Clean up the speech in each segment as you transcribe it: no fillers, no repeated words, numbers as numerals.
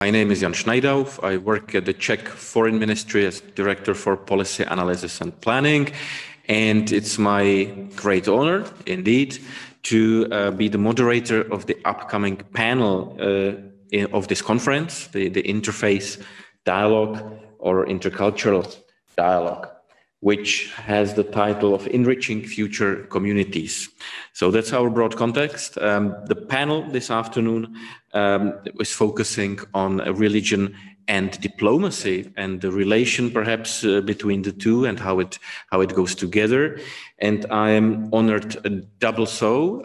My name is Šnaidauf. I work at the Czech Foreign Ministry as Director for Policy Analysis and Planning. And it's my great honor, indeed, to be the moderator of the upcoming panel of this conference, the Interface Dialogue or Intercultural Dialogue, which has the title of Enriching Future Communities. So that's our broad context. The panel this afternoon is focusing on religion and diplomacy and the relation perhaps between the two and how it goes together. And I am honored double so,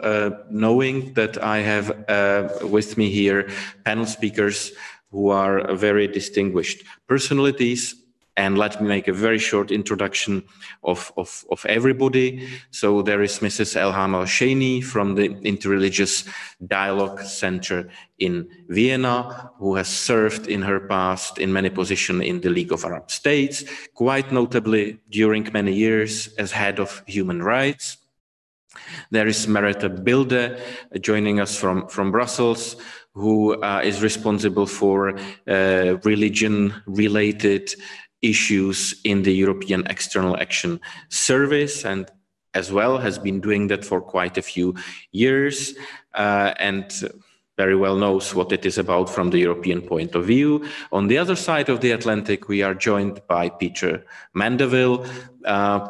knowing that I have with me here panel speakers who are very distinguished personalities. And let me make a very short introduction of everybody. So there is Mrs. Elham Al-Sheini from the Interreligious Dialogue Center in Vienna, who has served in her past in many positions in the League of Arab States, quite notably during many years as head of human rights. There is Merete Bilde joining us from Brussels, who is responsible for religion-related issues in the European External Action Service, and as well has been doing that for quite a few years, and very well knows what it is about from the European point of view. On the other side of the Atlantic, we are joined by Peter Mandeville,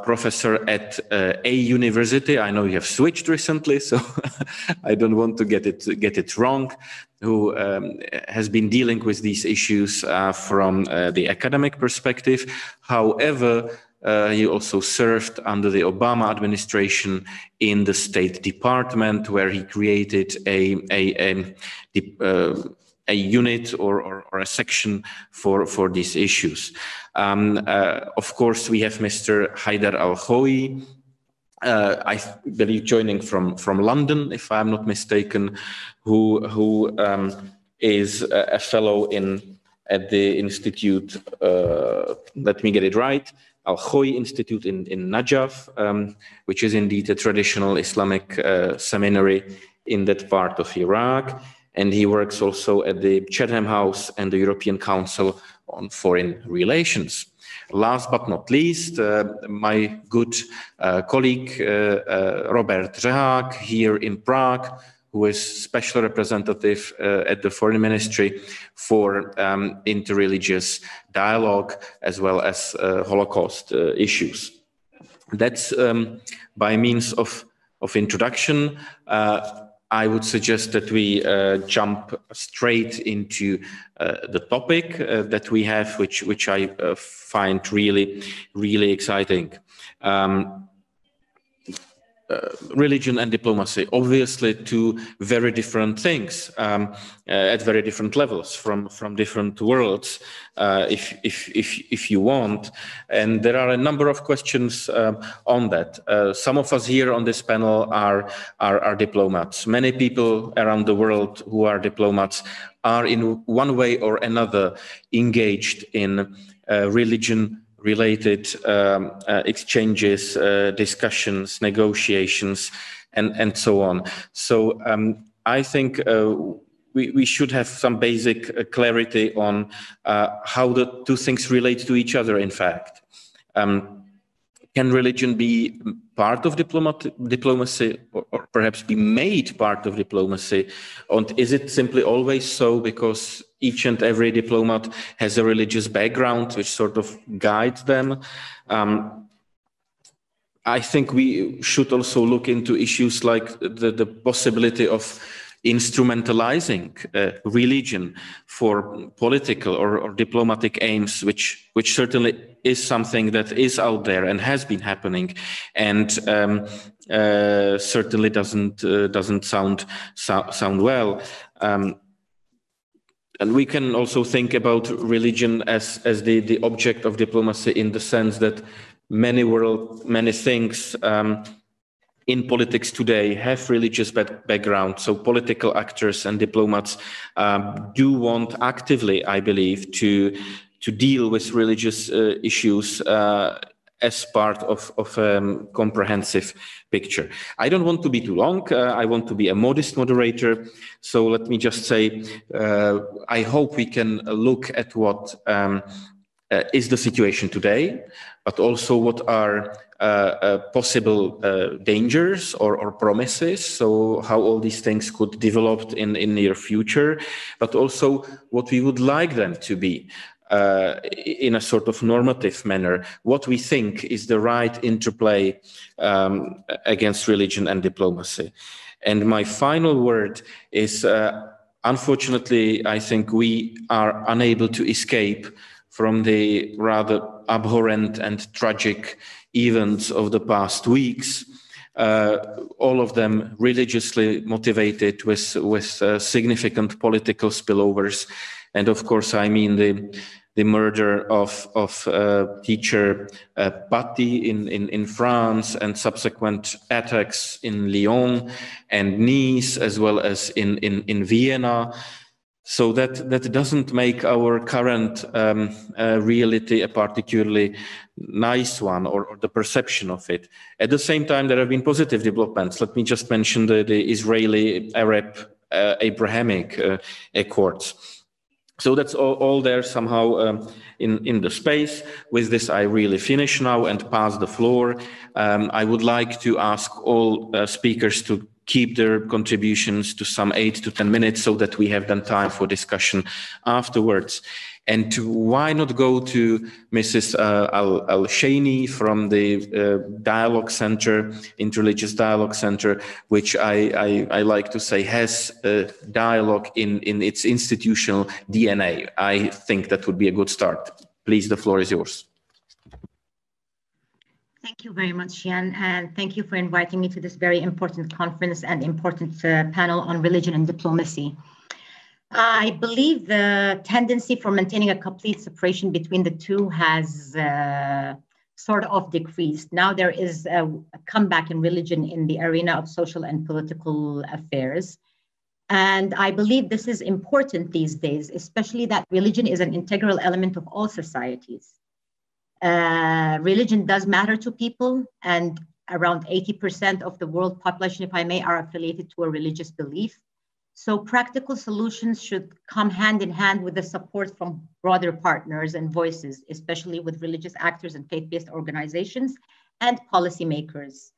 professor at a university. I know you have switched recently, so I don't want to get it wrong, who has been dealing with these issues from the academic perspective. However, he also served under the Obama administration in the State Department, where he created a unit or a section for these issues. Of course, we have Mr. Haider Al-Khoui, I believe joining from London, if I'm not mistaken, who is a fellow at the institute. Let me get it right. Al-Khoui Institute in Najaf, which is indeed a traditional Islamic seminary in that part of Iraq. And he works also at the Chatham House and the European Council on Foreign Relations. Last but not least, my good colleague, Robert Řehák, here in Prague, who is special representative at the Foreign Ministry for interreligious dialogue, as well as Holocaust issues. That's by means of introduction. I would suggest that we jump straight into the topic that we have, which I find really, really exciting. Religion and diplomacy, obviously two very different things at very different levels from different worlds, if you want. And there are a number of questions on that. Some of us here on this panel are diplomats. Many people around the world who are diplomats are in one way or another engaged in religion-related exchanges, discussions, negotiations, and so on. So I think we should have some basic clarity on how the two things relate to each other, in fact. Can religion be part of diplomacy, or perhaps be made part of diplomacy? And is it simply always so because each and every diplomat has a religious background which sort of guides them? I think we should also look into issues like the possibility of instrumentalizing religion for political or diplomatic aims, which certainly is something that is out there and has been happening, and certainly doesn't sound well. And we can also think about religion as the object of diplomacy, in the sense that many things in politics today have religious background. So political actors and diplomats do want actively, I believe, to deal with religious issues as part of a comprehensive picture. I don't want to be too long. I want to be a modest moderator. So let me just say, I hope we can look at what is the situation today, but also what are possible dangers or promises. So how all these things could develop in near future, but also what we would like them to be. In a sort of normative manner, what we think is the right interplay against religion and diplomacy. And my final word is, unfortunately, I think we are unable to escape from the rather abhorrent and tragic events of the past weeks, all of them religiously motivated with significant political spillovers. And of course, I mean the murder of teacher Paty in France, and subsequent attacks in Lyon and Nice, as well as in Vienna. So that doesn't make our current reality a particularly nice one, or the perception of it. At the same time, there have been positive developments. Let me just mention the Israeli-Arab Abrahamic Accords. So that's all there somehow in the space. With this, I really finish now and pass the floor. I would like to ask all speakers to keep their contributions to some 8 to 10 minutes so that we have then time for discussion afterwards. And why not go to Mrs. Al-Shaini from the Dialogue Center, Interreligious Dialogue Center, which I like to say has dialogue in its institutional DNA. I think that would be a good start. Please, the floor is yours. Thank you very much, Jan, and thank you for inviting me to this very important conference and important panel on religion and diplomacy. I believe the tendency for maintaining a complete separation between the two has sort of decreased. Now there is a comeback in religion in the arena of social and political affairs. And I believe this is important these days, especially that religion is an integral element of all societies. Religion does matter to people, and around 80% of the world population, if I may, are affiliated to a religious belief. So practical solutions should come hand in hand with the support from broader partners and voices, especially with religious actors and faith-based organizations and policymakers.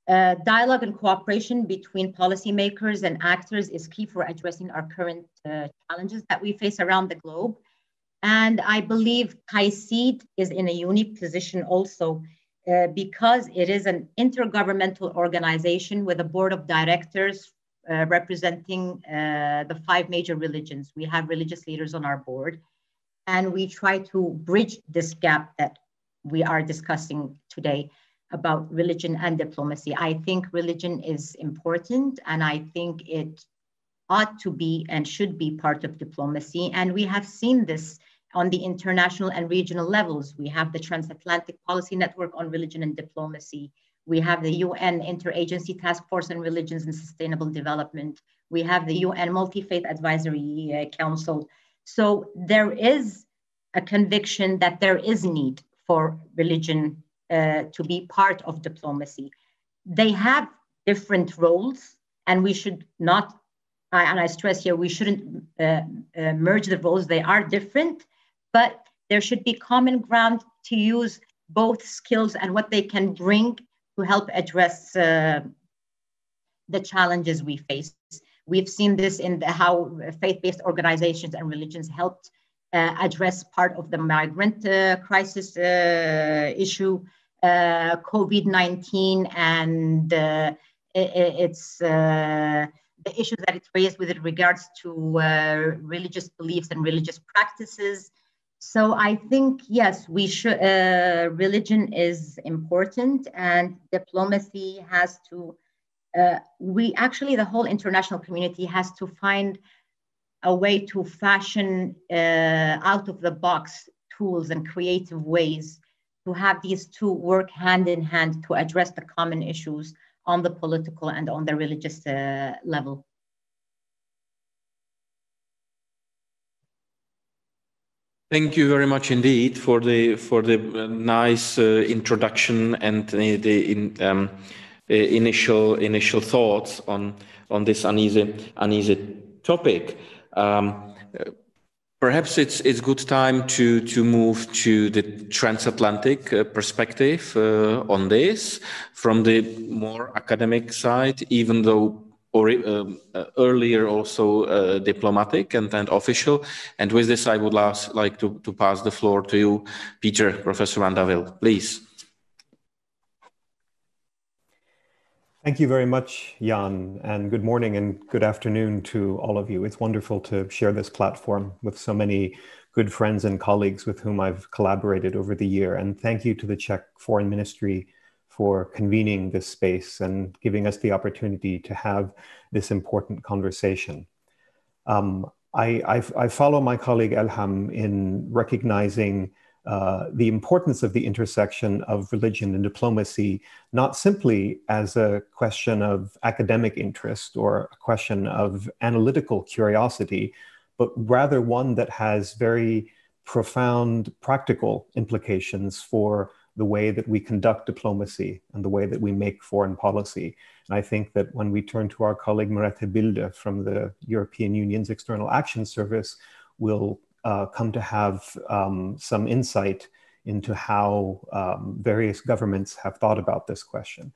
Dialogue and cooperation between policymakers and actors is key for addressing our current challenges that we face around the globe. And I believe CAICID is in a unique position also because it is an intergovernmental organization with a board of directors representing the 5 major religions. We have religious leaders on our board, and we try to bridge this gap that we are discussing today about religion and diplomacy. I think religion is important, and I think it ought to be and should be part of diplomacy. And we have seen this on the international and regional levels. We have the Transatlantic Policy Network on Religion and Diplomacy. We have the UN Interagency Task Force on Religions and Sustainable Development. We have the UN Multi-Faith Advisory Council. So there is a conviction that there is need for religion to be part of diplomacy. They have different roles, and we should not, and I stress here, we shouldn't merge the roles. They are different, but there should be common ground to use both skills and what they can bring to help address the challenges we face. We've seen this in how faith-based organizations and religions helped address part of the migrant crisis issue, COVID-19, and it's the issues that it raised with regards to religious beliefs and religious practices. So I think, yes, we should, religion is important, and diplomacy has to, the whole international community has to find a way to fashion out of the box tools and creative ways to have these two work hand in hand to address the common issues on the political and on the religious level. Thank you very much indeed for the nice introduction and the initial thoughts on this uneasy topic. Perhaps it's good time to move to the transatlantic perspective on this from the more academic side, even though earlier also diplomatic and official. And with this, I would like to pass the floor to you, Peter, Professor Mandeville, please. Thank you very much, Jan, and good morning and good afternoon to all of you. It's wonderful to share this platform with so many good friends and colleagues with whom I've collaborated over the year. And thank you to the Czech Foreign Ministry for convening this space and giving us the opportunity to have this important conversation. I follow my colleague Elham in recognizing the importance of the intersection of religion and diplomacy, not simply as a question of academic interest or a question of analytical curiosity, but rather one that has very profound practical implications for the way that we conduct diplomacy and the way that we make foreign policy. And I think that when we turn to our colleague Merete Bilde from the European Union's External Action Service, we'll come to have some insight into how various governments have thought about this question.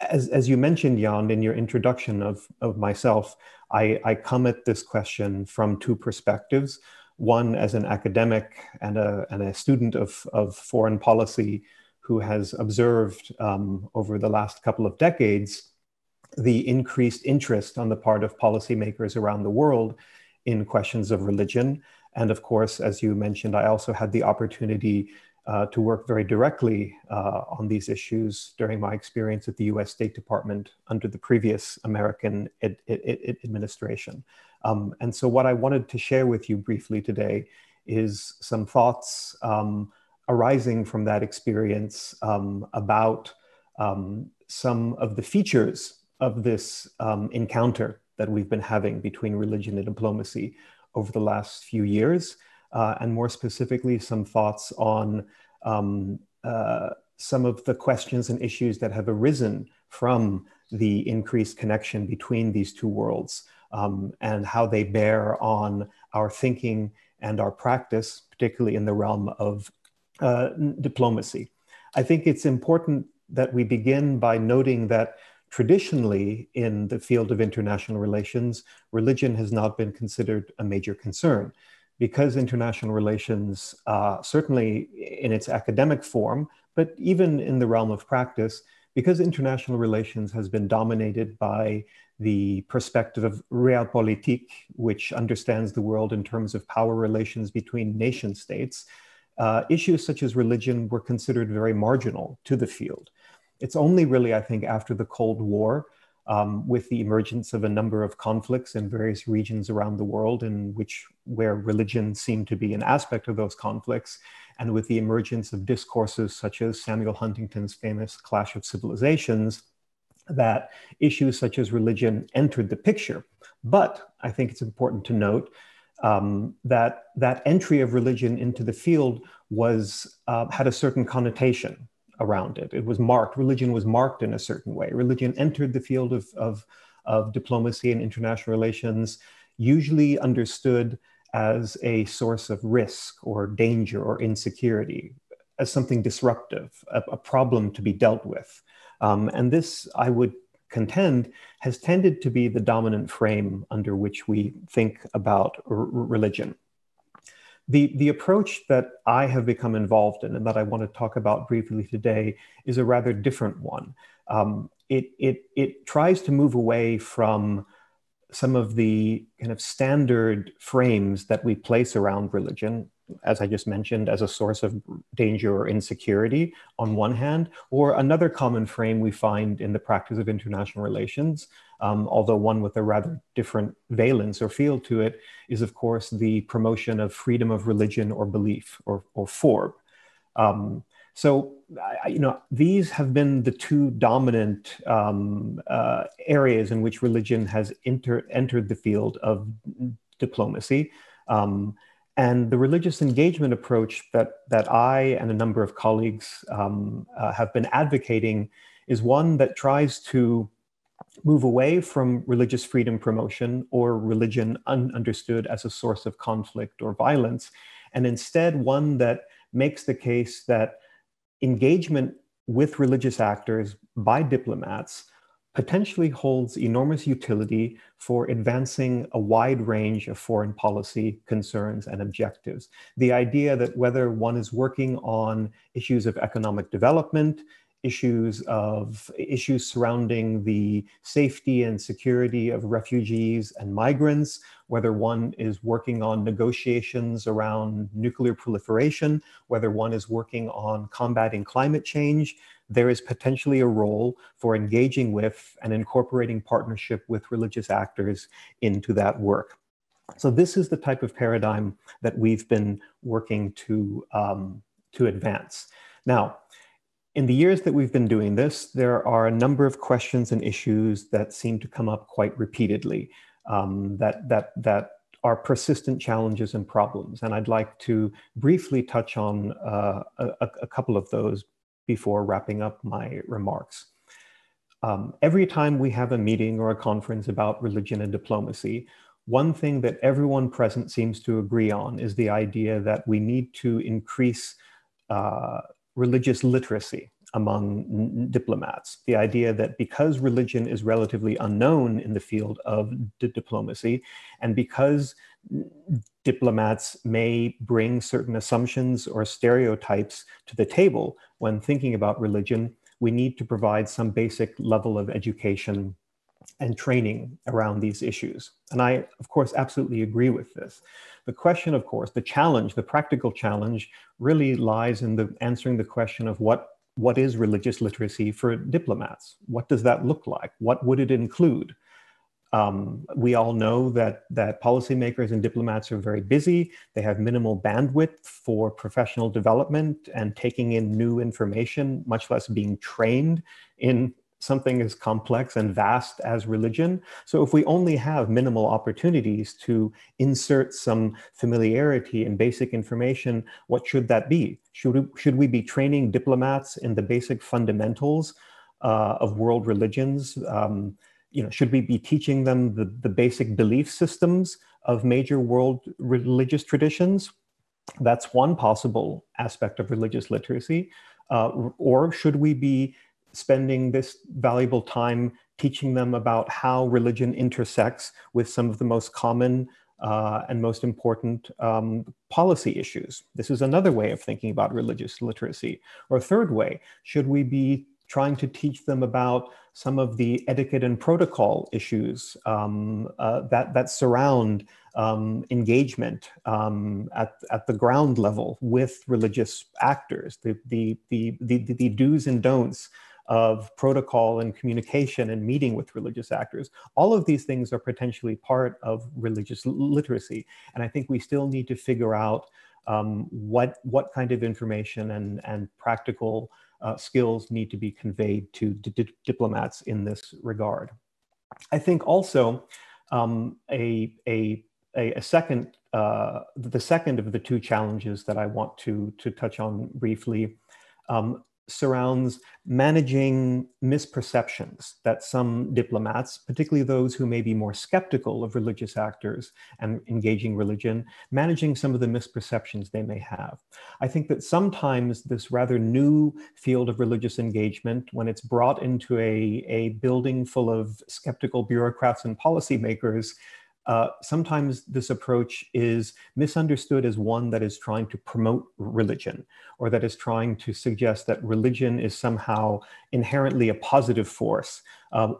As you mentioned, Jan, in your introduction of myself, I come at this question from two perspectives. One as an academic and a student of foreign policy who has observed over the last couple of decades the increased interest on the part of policymakers around the world in questions of religion. And of course, as you mentioned, I also had the opportunity to work very directly on these issues during my experience at the US State Department under the previous American administration. And so what I wanted to share with you briefly today is some thoughts arising from that experience about some of the features of this encounter that we've been having between religion and diplomacy over the last few years, and more specifically, some thoughts on some of the questions and issues that have arisen from the increased connection between these two worlds, and how they bear on our thinking and our practice, particularly in the realm of diplomacy. I think it's important that we begin by noting that traditionally in the field of international relations, religion has not been considered a major concern because international relations, certainly in its academic form, but even in the realm of practice, because international relations has been dominated by the perspective of realpolitik, which understands the world in terms of power relations between nation states, issues such as religion were considered very marginal to the field. It's only really, I think, after the Cold War, with the emergence of a number of conflicts in various regions around the world where religion seemed to be an aspect of those conflicts, and with the emergence of discourses such as Samuel Huntington's famous Clash of Civilizations, that issues such as religion entered the picture. But I think it's important to note that entry of religion into the field had a certain connotation around it. It was marked, religion was marked in a certain way. Religion entered the field of diplomacy and international relations, usually understood as a source of risk or danger or insecurity, as something disruptive, a problem to be dealt with. And this, I would contend, has tended to be the dominant frame under which we think about religion. The approach that I have become involved in and that I want to talk about briefly today is a rather different one. It tries to move away from some of the kind of standard frames that we place around religion, as I just mentioned, as a source of danger or insecurity on one hand, or another common frame we find in the practice of international relations, although one with a rather different valence or feel to it, is of course the promotion of freedom of religion or belief, or FORB. So, these have been the two dominant areas in which religion has entered the field of diplomacy. And the religious engagement approach that I and a number of colleagues have been advocating is one that tries to move away from religious freedom promotion or religion understood as a source of conflict or violence, and instead one that makes the case that engagement with religious actors by diplomats potentially holds enormous utility for advancing a wide range of foreign policy concerns and objectives. The idea that whether one is working on issues of economic development, issues surrounding the safety and security of refugees and migrants, whether one is working on negotiations around nuclear proliferation, whether one is working on combating climate change, there is potentially a role for engaging with and incorporating partnership with religious actors into that work. So this is the type of paradigm that we've been working to advance. Now, in the years that we've been doing this, there are a number of questions and issues that seem to come up quite repeatedly that are persistent challenges and problems. And I'd like to briefly touch on a couple of those before wrapping up my remarks. Every time we have a meeting or a conference about religion and diplomacy, one thing that everyone present seems to agree on is the idea that we need to increase religious literacy among diplomats. The idea that because religion is relatively unknown in the field of diplomacy, and because diplomats may bring certain assumptions or stereotypes to the table when thinking about religion, we need to provide some basic level of education and training around these issues. And I, of course, absolutely agree with this. The question, of course, the challenge, the practical challenge really lies in answering the question of what is religious literacy for diplomats? What does that look like? What would it include? We all know that policymakers and diplomats are very busy. They have minimal bandwidth for professional development and taking in new information, much less being trained in something as complex and vast as religion. So if we only have minimal opportunities to insert some familiarity and basic information, what should that be? Should we be training diplomats in the basic fundamentals of world religions? Should we be teaching them the basic belief systems of major world religious traditions? That's one possible aspect of religious literacy. Or should we be spending this valuable time teaching them about how religion intersects with some of the most common and most important policy issues? This is another way of thinking about religious literacy. Or a third way, should we be trying to teach them about some of the etiquette and protocol issues that surround engagement at the ground level with religious actors, the do's and don'ts of protocol and communication and meeting with religious actors? All of these things are potentially part of religious literacy. And I think we still need to figure out what kind of information and practical skills need to be conveyed to diplomats in this regard. I think also the second of the two challenges that I want to touch on briefly surrounds managing misperceptions that some diplomats, particularly those who may be more skeptical of religious actors and engaging religion, managing some of the misperceptions they may have. I think that sometimes this rather new field of religious engagement, when it's brought into a building full of skeptical bureaucrats and policymakers, sometimes this approach is misunderstood as one that is trying to promote religion, or that is trying to suggest that religion is somehow inherently a positive force,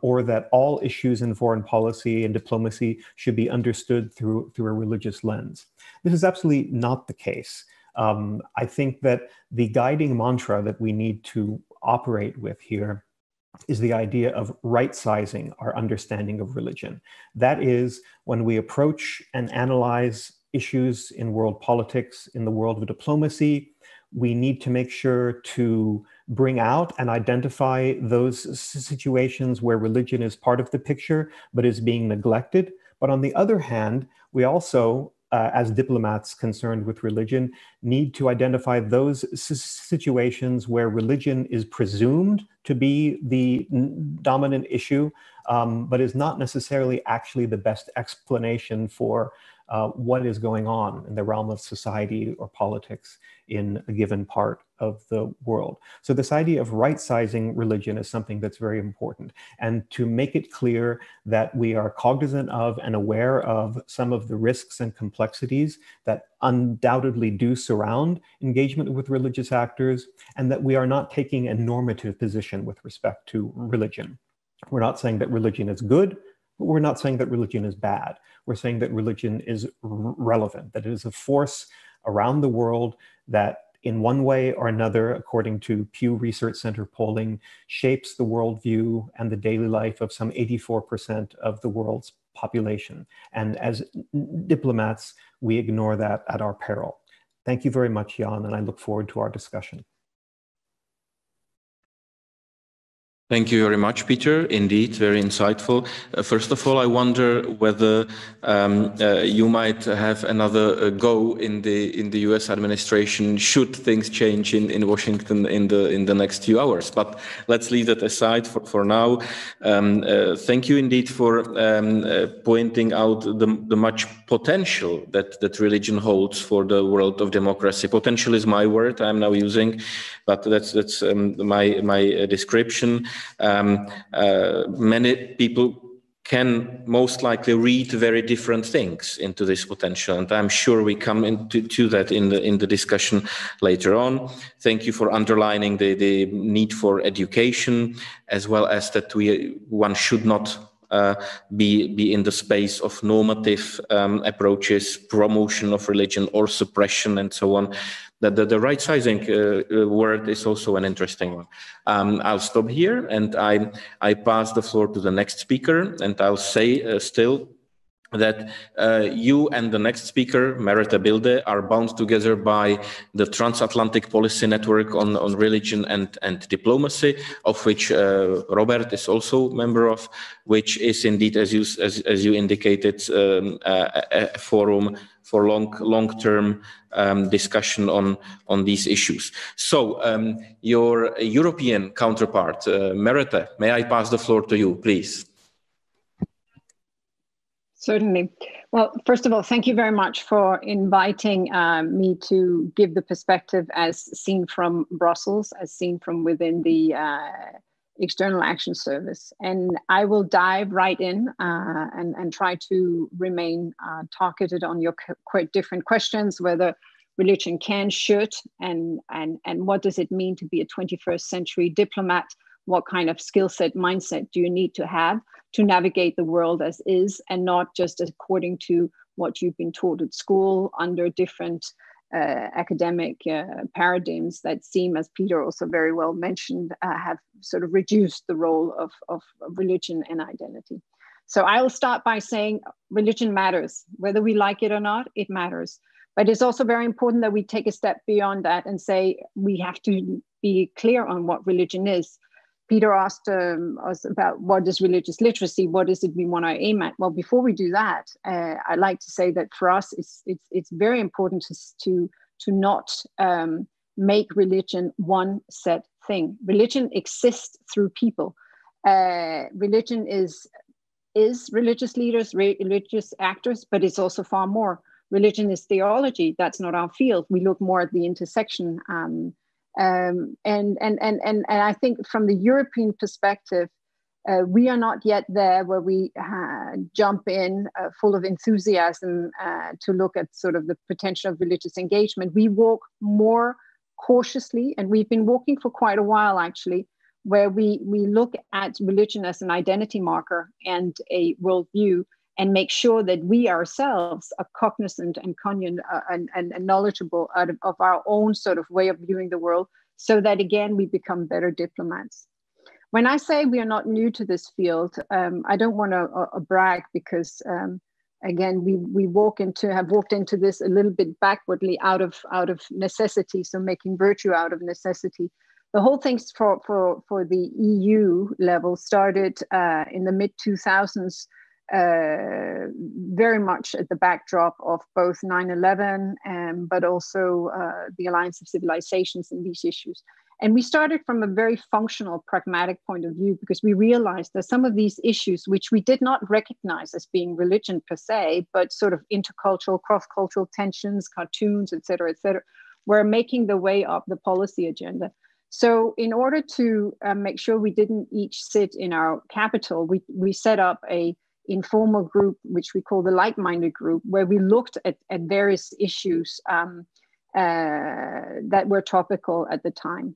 or that all issues in foreign policy and diplomacy should be understood through a religious lens. This is absolutely not the case. I think that the guiding mantra that we need to operate with here is the idea of right-sizing our understanding of religion. That is, when we approach and analyze issues in world politics, in the world of diplomacy, we need to make sure to bring out and identify those situations where religion is part of the picture, but is being neglected. But on the other hand, we also as diplomats concerned with religion, need to identify those situations where religion is presumed to be the dominant issue, but is not necessarily actually the best explanation for what is going on in the realm of society or politics in a given part of the world. So this idea of right-sizing religion is something that's very important. And to make it clear that we are cognizant of and aware of some of the risks and complexities that undoubtedly do surround engagement with religious actors, and that we are not taking a normative position with respect to religion. We're not saying that religion is good, but we're not saying that religion is bad. We're saying that religion is relevant, that it is a force around the world that in one way or another, according to Pew Research Center polling, shapes the worldview and the daily life of some 84% of the world's population. And as diplomats, we ignore that at our peril. Thank you very much, Jan, and I look forward to our discussion. Thank you very much, Peter. Indeed, very insightful. First of all, I wonder whether you might have another go in the U.S. administration should things change in Washington in the next few hours. But let's leave that aside for now. Thank you indeed for pointing out the much potential that religion holds for the world of democracy. Potential is my word I'm now using, but that's my description. Many people can most likely read very different things into this potential, and I'm sure we come into that in the discussion later on. Thank you for underlining the need for education, as well as that one should not be in the space of normative approaches, promotion of religion or suppression and so on. The right-sizing word is also an interesting one. I'll stop here and I pass the floor to the next speaker, and I'll say still that you and the next speaker, Merete Bilde, are bound together by the Transatlantic Policy Network on religion and diplomacy, of which Robert is also a member of, which is indeed, as you indicated, a forum for long-term discussion on these issues. So your European counterpart, Merete, may I pass the floor to you, please? Certainly. Well, first of all, thank you very much for inviting me to give the perspective as seen from Brussels, as seen from within the External Action Service. And I will dive right in and try to remain targeted on your quite different questions, whether religion can, should, and what does it mean to be a 21st century diplomat? What kind of skill set, mindset do you need to have to navigate the world as is, and not just according to what you've been taught at school under different academic paradigms that seem, as Peter also very well mentioned, have sort of reduced the role of religion and identity. So I will start by saying religion matters. Whether we like it or not, it matters. But it's also very important that we take a step beyond that and say we have to be clear on what religion is. Peter asked us about what is religious literacy, what is it we want to aim at? Well, before we do that, I'd like to say that for us, it's very important to not make religion one set thing. Religion exists through people. Religion is religious leaders, religious actors, but it's also far more. Religion is theology. That's not our field. We look more at the intersection. And I think from the European perspective, we are not yet there where we jump in full of enthusiasm to look at sort of the potential of religious engagement. We walk more cautiously, and we've been walking for quite a while actually, where we look at religion as an identity marker and a worldview, and make sure that we ourselves are cognizant and knowledgeable of our own sort of way of viewing the world, so that again, we become better diplomats. When I say we are not new to this field, I don't want to brag, because again, we have walked into this a little bit backwardly out of necessity, so making virtue out of necessity. The whole thing for the EU level started in the mid-2000s, very much at the backdrop of both 9/11, but also the Alliance of Civilizations and these issues. And we started from a very functional, pragmatic point of view, because we realized that some of these issues, which we did not recognize as being religion per se, but sort of intercultural, cross-cultural tensions, cartoons, et cetera, were making the way up the policy agenda. So in order to make sure we didn't each sit in our capital, we set up a informal group, which we call the like-minded group, where we looked at various issues that were topical at the time.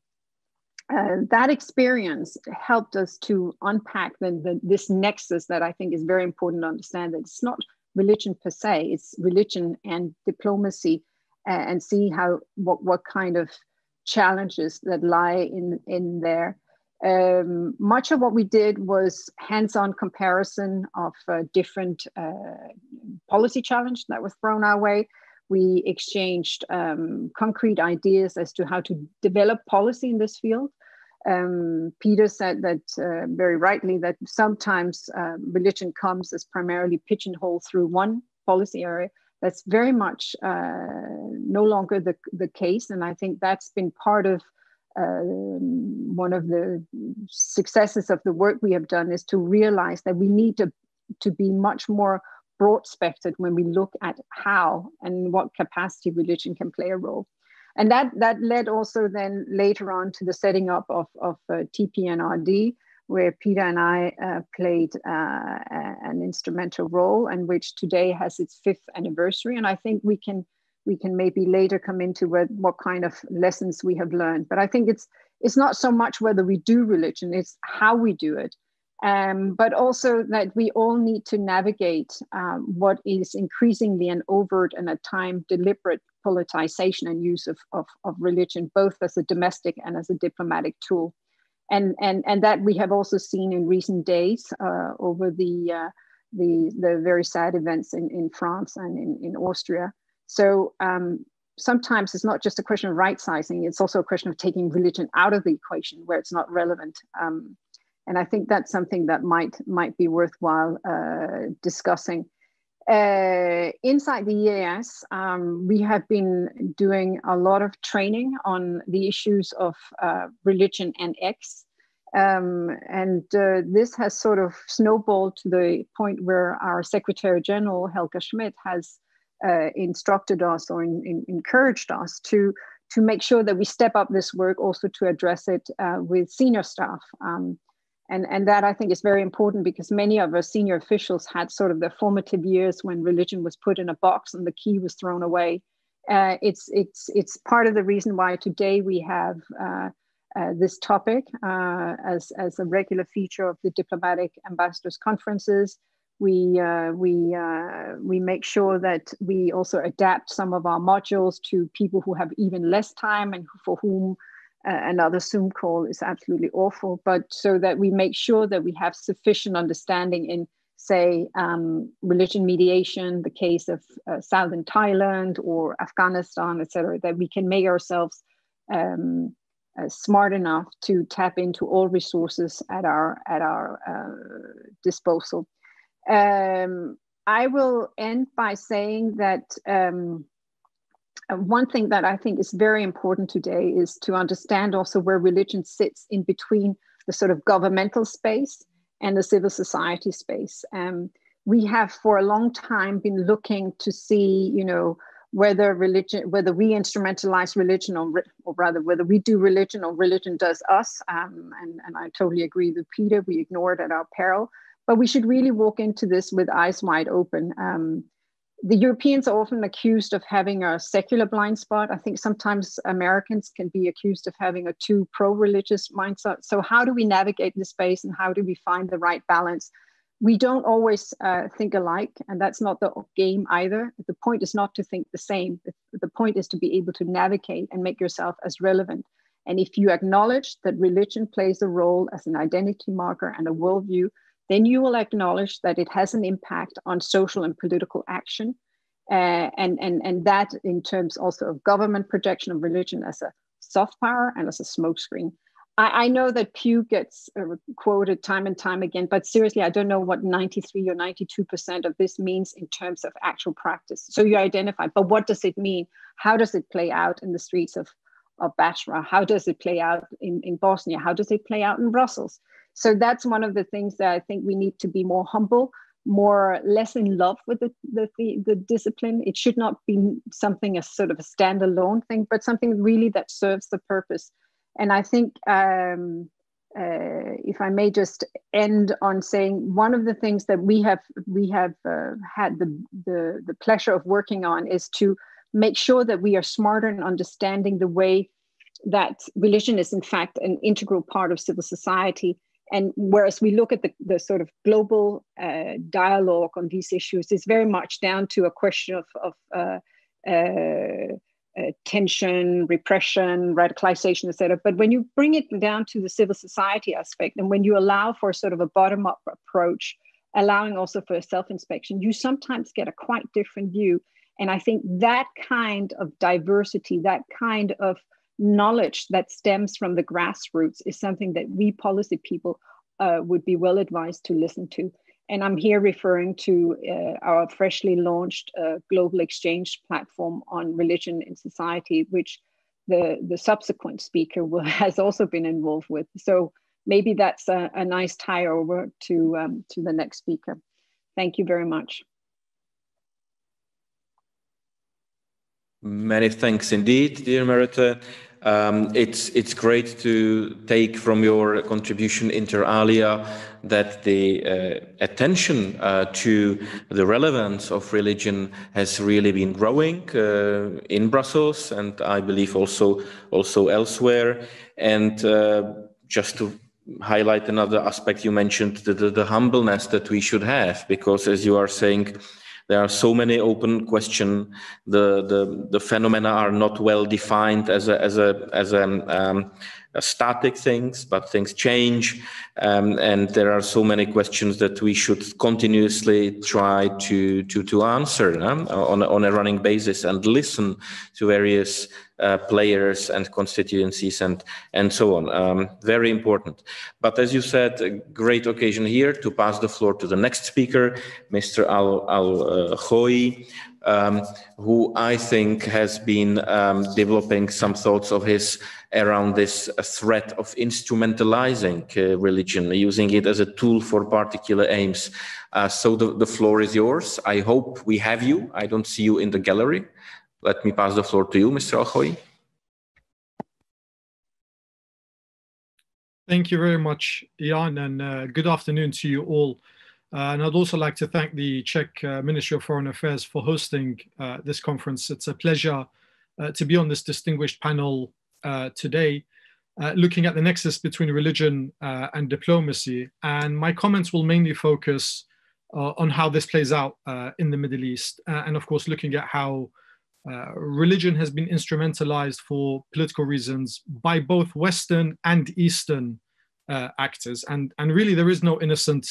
That experience helped us to unpack this nexus that I think is very important to understand, that it's not religion per se, it's religion and diplomacy, and see what kind of challenges that lie in there. Much of what we did was hands-on comparison of different policy challenges that was thrown our way. We exchanged concrete ideas as to how to develop policy in this field. Peter said that very rightly that sometimes religion comes as primarily pigeonholed through one policy area. That's very much no longer the case. And I think that's been part of one of the successes of the work we have done, is to realize that we need to be much more broad-spectred when we look at how and what capacity religion can play a role. And that led also then later on to the setting up of TPNRD, where Peter and I played an instrumental role, and which today has its 5th anniversary. And I think we can maybe later come into what kind of lessons we have learned. But I think it's not so much whether we do religion, it's how we do it. But also that we all need to navigate what is increasingly an overt and at times deliberate politicization and use of religion, both as a domestic and as a diplomatic tool. And that we have also seen in recent days over the very sad events in France and in Austria. So sometimes it's not just a question of right sizing, it's also a question of taking religion out of the equation where it's not relevant. And I think that's something that might be worthwhile discussing. Inside the EAS, we have been doing a lot of training on the issues of religion and X. This has sort of snowballed to the point where our Secretary General, Helga Schmidt, has instructed us or encouraged us to make sure that we step up this work, also to address it with senior staff. And that I think is very important, because many of our senior officials had sort of their formative years when religion was put in a box and the key was thrown away. It's part of the reason why today we have this topic as a regular feature of the diplomatic ambassadors conferences. We make sure that we also adapt some of our modules to people who have even less time and for whom another Zoom call is absolutely awful, but so that we make sure that we have sufficient understanding in, say, religion mediation, the case of Southern Thailand or Afghanistan, etc., that we can make ourselves smart enough to tap into all resources at our disposal. I will end by saying that one thing that I think is very important today is to understand also where religion sits in between the sort of governmental space and the civil society space. We have for a long time been looking to see, whether we instrumentalize religion or rather whether we do religion or religion does us. And I totally agree with Peter, we ignore it at our peril, but we should really walk into this with eyes wide open. The Europeans are often accused of having a secular blind spot. I think sometimes Americans can be accused of having a too pro-religious mindset. So how do we navigate this space, and how do we find the right balance? We don't always think alike, and that's not the game either. The point is not to think the same. The point is to be able to navigate and make yourself as relevant. And if you acknowledge that religion plays a role as an identity marker and a worldview, then you will acknowledge that it has an impact on social and political action. And that in terms also of government projection of religion as a soft power and as a smokescreen. I know that Pew gets quoted time and time again, but seriously, I don't know what 93 or 92% of this means in terms of actual practice. So you identify, but what does it mean? How does it play out in the streets of Basra? How does it play out in Bosnia? How does it play out in Brussels? So that's one of the things that I think we need to be more humble, less in love with the discipline. It should not be something as sort of a standalone thing, but something really that serves the purpose. And I think, if I may just end on saying, one of the things that we have had the pleasure of working on is to make sure that we are smarter in understanding the way that religion is in fact an integral part of civil society. And whereas we look at the sort of global dialogue on these issues, it's very much down to a question of tension, repression, radicalization, etc. But when you bring it down to the civil society aspect, and when you allow for sort of a bottom-up approach, allowing also for self-inspection, you sometimes get a quite different view. And I think that kind of diversity, that kind of knowledge that stems from the grassroots is something that we policy people would be well advised to listen to. And I'm here referring to our freshly launched global exchange platform on religion in society, which the subsequent speaker has also been involved with. So maybe that's a nice tie over to the next speaker. Thank you very much. Many thanks indeed, dear Merete. It's great to take from your contribution inter alia that the attention to the relevance of religion has really been growing in Brussels, and I believe also elsewhere. And just to highlight another aspect, you mentioned the humbleness that we should have, because as you are saying, there are so many open questions. The phenomena are not well defined as static things, but things change, and there are so many questions that we should continuously try to answer on a running basis, and listen to various players and constituencies and so on. Very important. But as you said, a great occasion here to pass the floor to the next speaker, Mr. Al-Khoui, who I think has been developing some thoughts of his around this threat of instrumentalizing religion, using it as a tool for particular aims. So the floor is yours. I hope we have you. I don't see you in the gallery. Let me pass the floor to you, Mr. Al-Khoui. Thank you very much, Jan, and good afternoon to you all. And I'd also like to thank the Czech Ministry of Foreign Affairs for hosting this conference. It's a pleasure to be on this distinguished panel today, looking at the nexus between religion and diplomacy. And my comments will mainly focus on how this plays out in the Middle East, and of course, looking at how religion has been instrumentalized for political reasons by both Western and Eastern actors, and really there is no innocent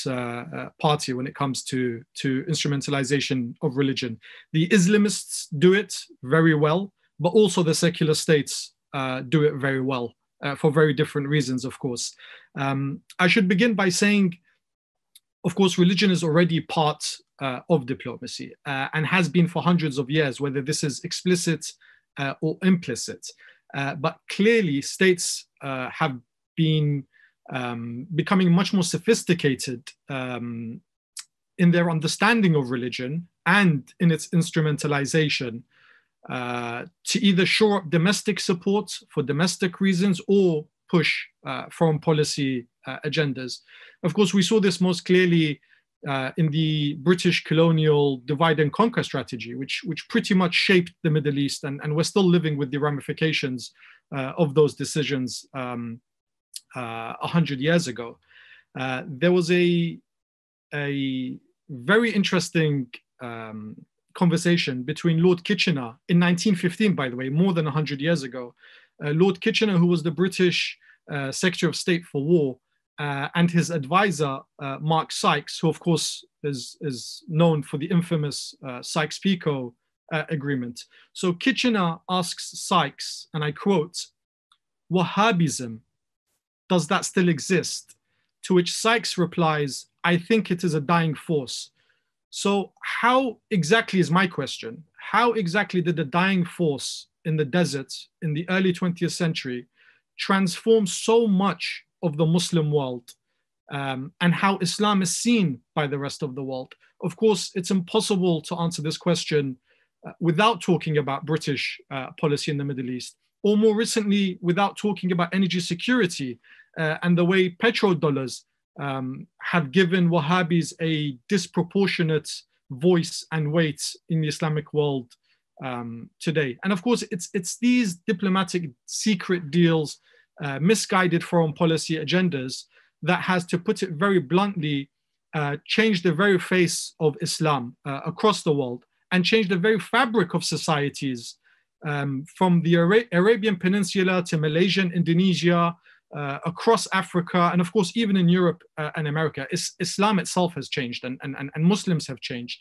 party when it comes to instrumentalization of religion. The Islamists do it very well, but also the secular states do it very well for very different reasons, of course. I should begin by saying, of course, religion is already part of diplomacy and has been for hundreds of years, whether this is explicit or implicit. But clearly, states have been becoming much more sophisticated in their understanding of religion and in its instrumentalization to either shore up domestic support for domestic reasons or push foreign policy agendas. Of course, we saw this most clearly in the British colonial divide and conquer strategy, which pretty much shaped the Middle East, and we're still living with the ramifications of those decisions 100 years ago. There was a very interesting conversation between Lord Kitchener in 1915, by the way, more than 100 years ago. Lord Kitchener, who was the British Secretary of State for War, and his advisor, Mark Sykes, who of course is known for the infamous Sykes-Picot agreement. So Kitchener asks Sykes, and I quote, "Wahhabism does that still exist? To which Sykes replies, I think it is a dying force. So how exactly is my question? How exactly did the dying force in the desert in the early 20th century transform so much of the Muslim world, and how Islam is seen by the rest of the world? Of course, it's impossible to answer this question without talking about British policy in the Middle East, or more recently, without talking about energy security and the way petrodollars have given Wahhabis a disproportionate voice and weight in the Islamic world today. And of course, it's these diplomatic secret deals, misguided foreign policy agendas that has, to put it very bluntly, changed the very face of Islam across the world and changed the very fabric of societies from the Arabian Peninsula to Malaysia and Indonesia, across Africa, and of course, even in Europe and America. Islam itself has changed, and Muslims have changed.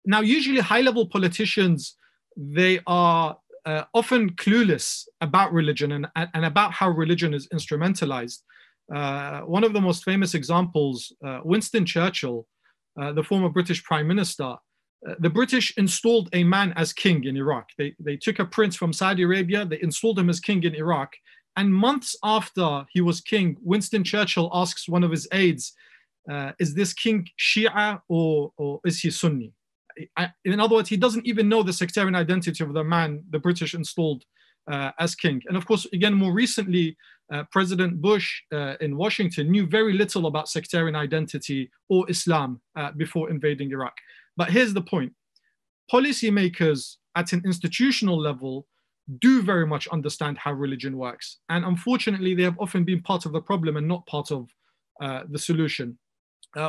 Now, usually high-level politicians, they are often clueless about religion and about how religion is instrumentalized. One of the most famous examples, Winston Churchill, the former British Prime Minister, the British installed a man as king in Iraq. They took a prince from Saudi Arabia, they installed him as king in Iraq, and months after he was king, Winston Churchill asks one of his aides, is this king Shia or is he Sunni? In other words, he doesn't even know the sectarian identity of the man the British installed as king. And of course, again, more recently, President Bush in Washington knew very little about sectarian identity or Islam before invading Iraq. But here's the point. Policymakers at an institutional level do very much understand how religion works. And unfortunately, they have often been part of the problem and not part of the solution.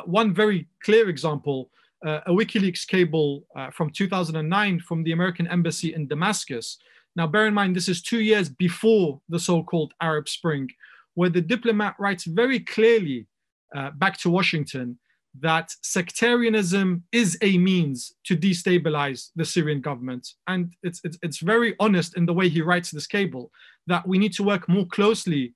One very clear example, a WikiLeaks cable from 2009 from the American embassy in Damascus. Now, bear in mind, this is 2 years before the so-called Arab Spring, where the diplomat writes very clearly back to Washington that sectarianism is a means to destabilize the Syrian government. And it's very honest in the way he writes this cable, that we need to work more closely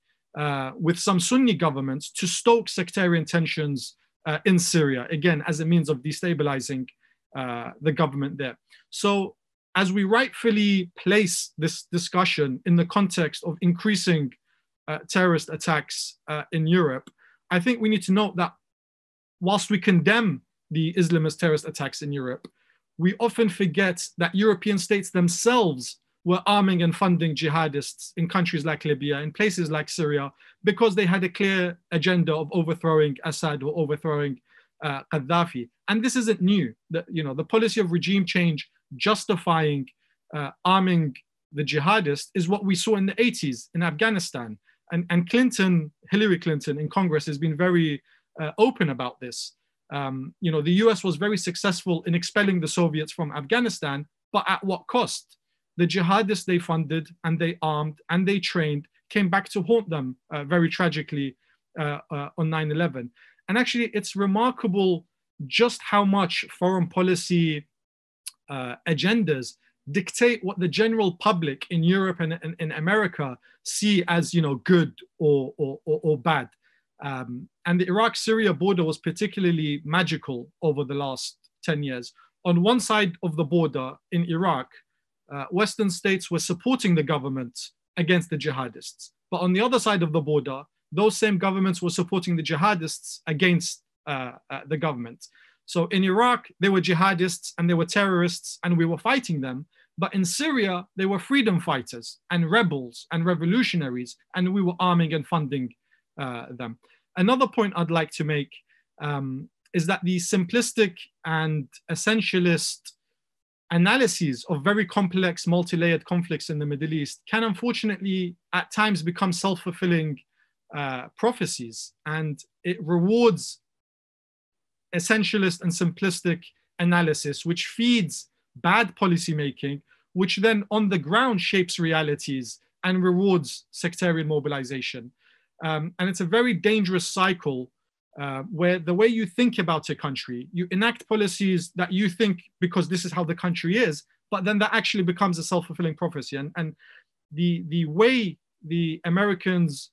with some Sunni governments to stoke sectarian tensions in Syria, again, as a means of destabilizing the government there. So as we rightfully place this discussion in the context of increasing terrorist attacks in Europe, I think we need to note that whilst we condemn the Islamist terrorist attacks in Europe, we often forget that European states themselves were arming and funding jihadists in countries like Libya, in places like Syria, because they had a clear agenda of overthrowing Assad or overthrowing Gaddafi. And this isn't new. The policy of regime change justifying arming the jihadists is what we saw in the 80s in Afghanistan. And Hillary Clinton in Congress has been very open about this. The US was very successful in expelling the Soviets from Afghanistan, but at what cost? The jihadists they funded and they armed and they trained came back to haunt them very tragically on 9/11. And actually, it's remarkable just how much foreign policy agendas dictate what the general public in Europe and in America see as good or bad. And the Iraq-Syria border was particularly magical over the last 10 years. On one side of the border in Iraq, Western states were supporting the government against the jihadists. But on the other side of the border, those same governments were supporting the jihadists against the government. So in Iraq, they were jihadists and they were terrorists and we were fighting them. But in Syria, they were freedom fighters and rebels and revolutionaries, and we were arming and funding them. Another point I'd like to make is that the simplistic and essentialist analyses of very complex, multi-layered conflicts in the Middle East can unfortunately at times become self-fulfilling prophecies, and it rewards essentialist and simplistic analysis, which feeds bad policymaking, which then on the ground shapes realities and rewards sectarian mobilization. And it's a very dangerous cycle where the way you think about a country, you enact policies that you think because this is how the country is, but then that actually becomes a self-fulfilling prophecy. And the way the Americans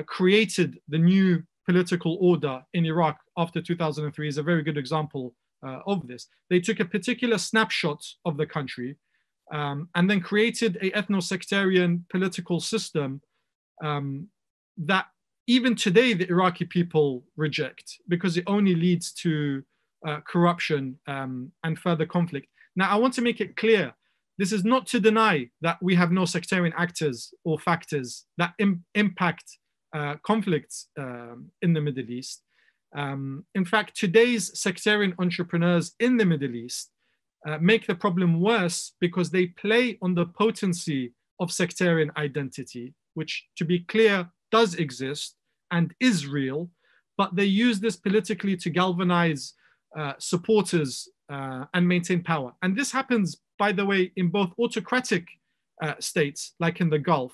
created the new political order in Iraq after 2003 is a very good example of this. They took a particular snapshot of the country and then created an ethno-sectarian political system that even today the Iraqi people reject, because it only leads to corruption and further conflict. Now, I want to make it clear, this is not to deny that we have no sectarian actors or factors that impact conflicts in the Middle East. In fact, today's sectarian entrepreneurs in the Middle East make the problem worse because they play on the potency of sectarian identity, which, to be clear, does exist and is real, but they use this politically to galvanize supporters and maintain power. And this happens, by the way, in both autocratic states, like in the Gulf,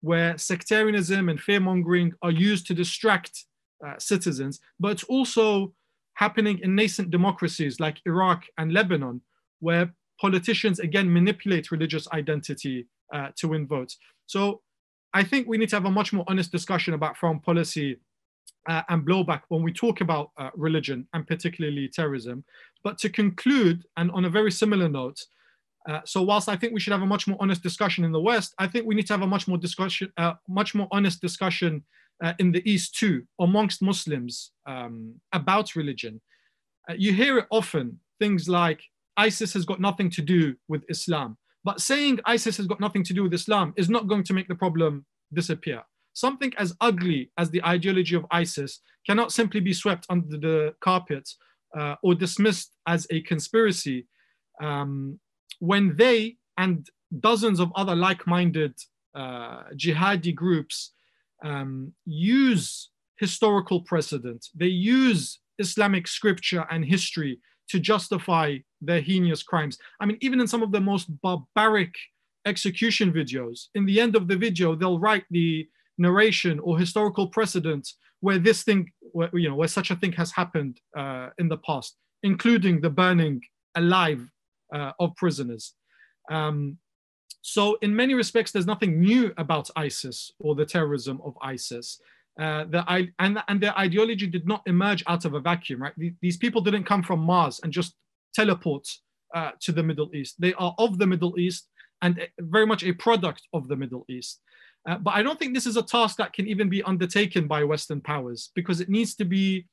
where sectarianism and fear-mongering are used to distract citizens, but it's also happening in nascent democracies like Iraq and Lebanon, where politicians, again, manipulate religious identity to win votes. So I think we need to have a much more honest discussion about foreign policy and blowback when we talk about religion and particularly terrorism. But to conclude, and on a very similar note, so whilst I think we should have a much more honest discussion in the West, I think we need to have a much more honest discussion in the East too, amongst Muslims about religion. You hear it often, things like ISIS has got nothing to do with Islam. But saying ISIS has got nothing to do with Islam is not going to make the problem disappear. Something as ugly as the ideology of ISIS cannot simply be swept under the carpet or dismissed as a conspiracy when they and dozens of other like-minded jihadi groups use historical precedent. They use Islamic scripture and history to justify their heinous crimes. I mean, even in some of the most barbaric execution videos, in the end of the video, they'll write the narration or historical precedent where this thing, where such a thing has happened in the past, including the burning alive of prisoners. So in many respects, there's nothing new about ISIS or the terrorism of ISIS. And their ideology did not emerge out of a vacuum, right? These people didn't come from Mars and just teleport to the Middle East. They are of the Middle East and very much a product of the Middle East. But I don't think this is a task that can even be undertaken by Western powers, because it needs to be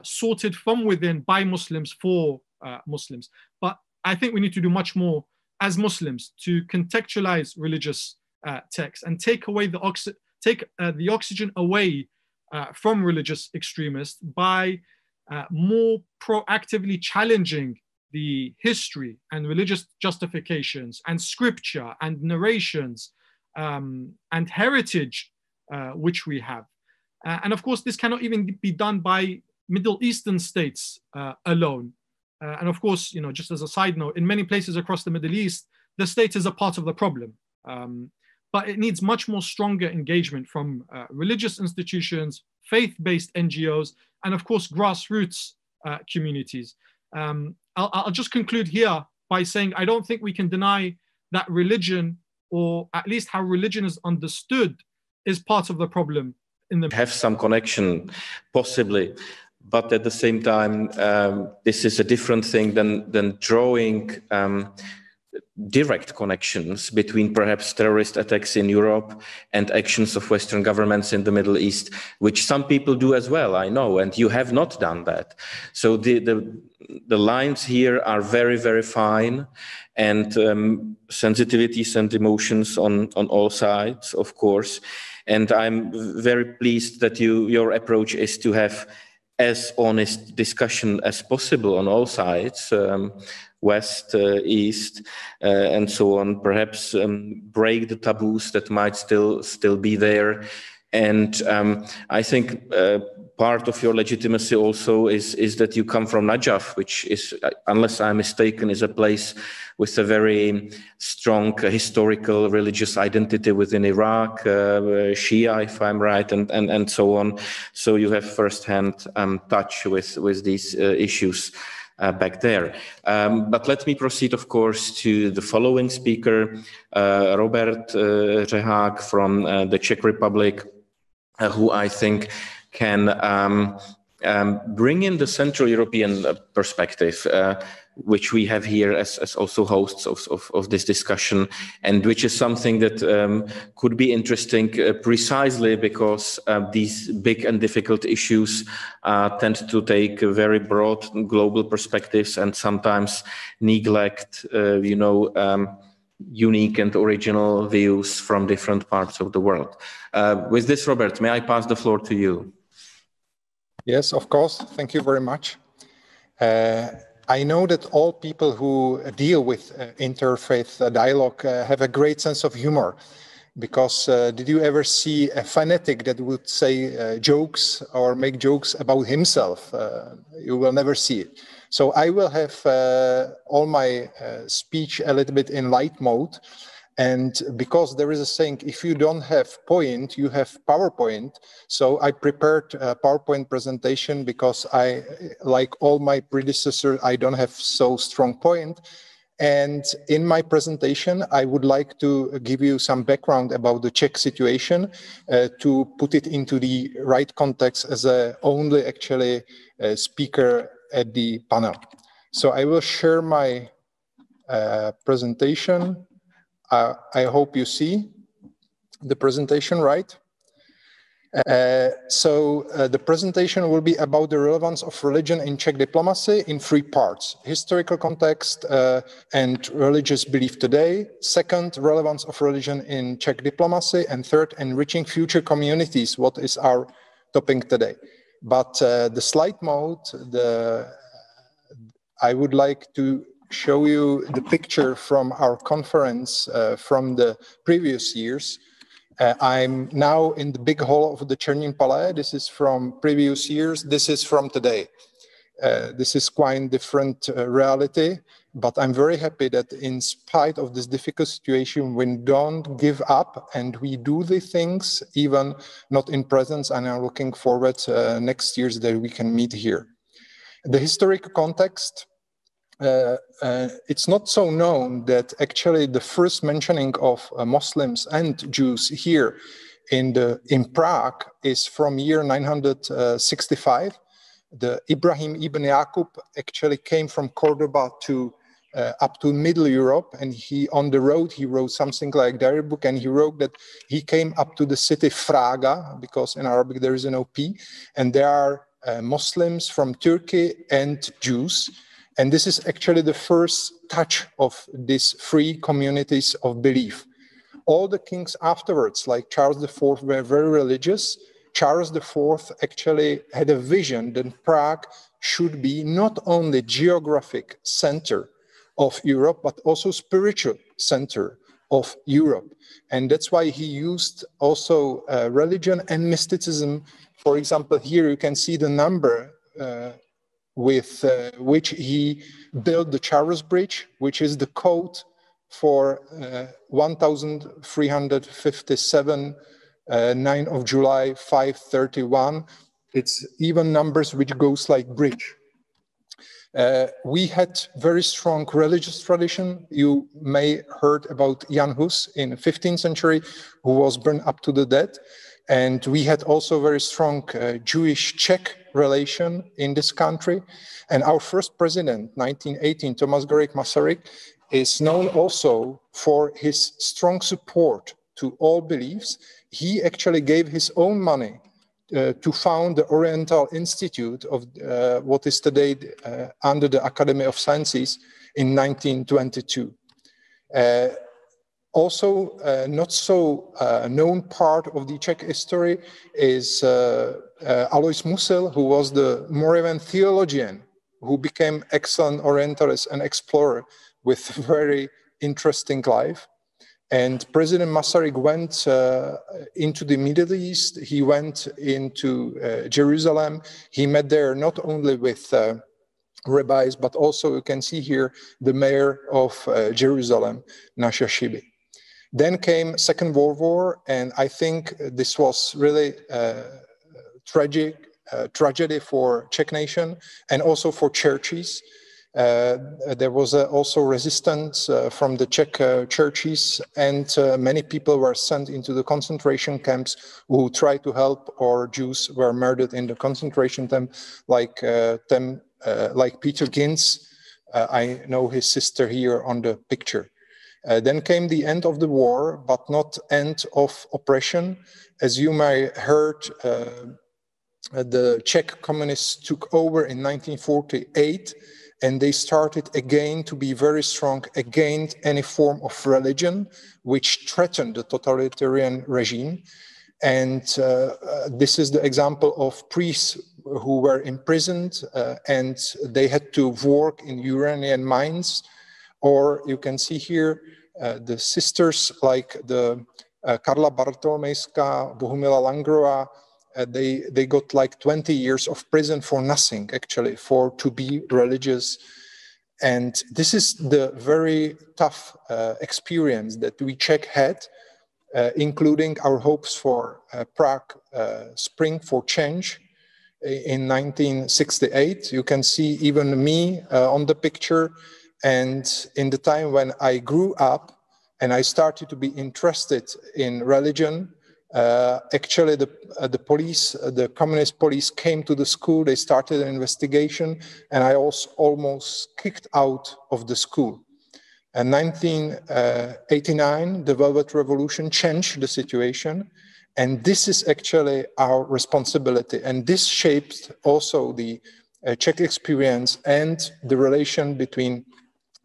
sorted from within by Muslims for Muslims. But I think we need to do much more as Muslims to contextualize religious texts and take away the oxygen away from religious extremists by more proactively challenging the history and religious justifications and scripture and narrations and heritage which we have. And of course, this cannot even be done by Middle Eastern states alone. And of course, just as a side note, in many places across the Middle East, the state is a part of the problem. But it needs much more stronger engagement from religious institutions, faith-based NGOs, and of course, grassroots communities. I'll just conclude here by saying I don't think we can deny that religion, or at least how religion is understood, is part of the problem. Have some connection, possibly, but at the same time, this is a different thing than drawing direct connections between perhaps terrorist attacks in Europe and actions of Western governments in the Middle East, which some people do as well, I know, and you have not done that. So the lines here are very, very fine, and sensitivities and emotions on all sides, of course. And I'm very pleased that your approach is to have as honest discussion as possible on all sides, West, East, and so on. Perhaps break the taboos that might still be there. And I think part of your legitimacy also is that you come from Šnaidauf, which is, unless I'm mistaken, is a place with a very strong historical religious identity within Iraq, Shia, if I'm right, and so on. So you have firsthand touch with these issues. back there. But let me proceed, of course, to the following speaker, Robert Řehák from the Czech Republic, who I think can bring in the Central European perspective, which we have here as also hosts of this discussion, and which is something that could be interesting precisely because these big and difficult issues tend to take very broad global perspectives and sometimes neglect, unique and original views from different parts of the world. With this, Robert, may I pass the floor to you? Yes, of course. Thank you very much. I know that all people who deal with interfaith dialogue have a great sense of humor, because did you ever see a fanatic that would say jokes or make jokes about himself? You will never see it. So I will have all my speech a little bit in light mode. And because there is a saying, if you don't have point, you have PowerPoint. So I prepared a PowerPoint presentation because I, like all my predecessors, I don't have so strong point. And in my presentation, I would like to give you some background about the Czech situation to put it into the right context as a only actually speaker at the panel. So I will share my presentation. I hope you see the presentation right. The presentation will be about the relevance of religion in Czech diplomacy in 3 parts: historical context and religious belief today. Second, relevance of religion in Czech diplomacy. And third, enriching future communities, what is our topic today. But the slide mode, I would like to show you the picture from our conference from the previous years. I'm now in the big hall of the Černín Palais. This is from previous years. This is from today. This is quite different reality, but I'm very happy that in spite of this difficult situation, we don't give up and we do the things, even not in presence, and I'm looking forward next year that we can meet here. The historical context, it's not so known that actually the first mentioning of Muslims and Jews here in Prague is from year 965. The Ibrahim ibn Yaqub actually came from Cordoba to up to Middle Europe, and he on the road he wrote something like diary book, and he wrote that he came up to the city Fraga, because in Arabic there is an OP, and there are Muslims from Turkey and Jews. And this is actually the first touch of these 3 communities of belief. All the kings afterwards, like Charles IV, were very religious. Charles IV actually had a vision that Prague should be not only geographic center of Europe, but also spiritual center of Europe. And that's why he used also religion and mysticism. For example, here you can see the number with which he built the Charles Bridge, which is the code for 1357, 9 of July, 531. It's even numbers which goes like bridge. We had very strong religious tradition. You may heard about Jan Hus in the 15th century, who was burned up to the death. And we had also very strong Jewish-Czech relation in this country. And our first president, 1918, Tomáš Garrigue Masaryk, is known also for his strong support to all beliefs. He actually gave his own money to found the Oriental Institute of what is today under the Academy of Sciences in 1922. Also, not so known part of the Czech history is Alois Musil, who was the Moravian theologian, who became excellent Orientalist and explorer with very interesting life. And President Masaryk went into the Middle East. He went into Jerusalem. He met there not only with rabbis, but also you can see here the mayor of Jerusalem, Nashashibi. Then came Second World War, and I think this was really tragedy for Czech nation and also for churches. There was also resistance from the Czech churches, and many people were sent into the concentration camps who tried to help, or Jews were murdered in the concentration camp, like Peter Ginz. I know his sister here on the picture. Then came the end of the war, but not end of oppression. As you may heard, the Czech communists took over in 1948, and they started again to be very strong against any form of religion, which threatened the totalitarian regime. And this is the example of priests who were imprisoned and they had to work in uranium mines. Or you can see here the sisters like the Karla Bartolomejska, Bohumila Langrova. They got like 20 years of prison for nothing, actually, to be religious. And this is the very tough experience that we Czech had, including our hopes for Prague Spring for Change in 1968. You can see even me on the picture. And in the time when I grew up and I started to be interested in religion, actually the police, the communist police came to the school, they started an investigation, and I was almost kicked out of the school. In 1989, the Velvet Revolution changed the situation, and this is actually our responsibility. And this shaped also the Czech experience and the relation between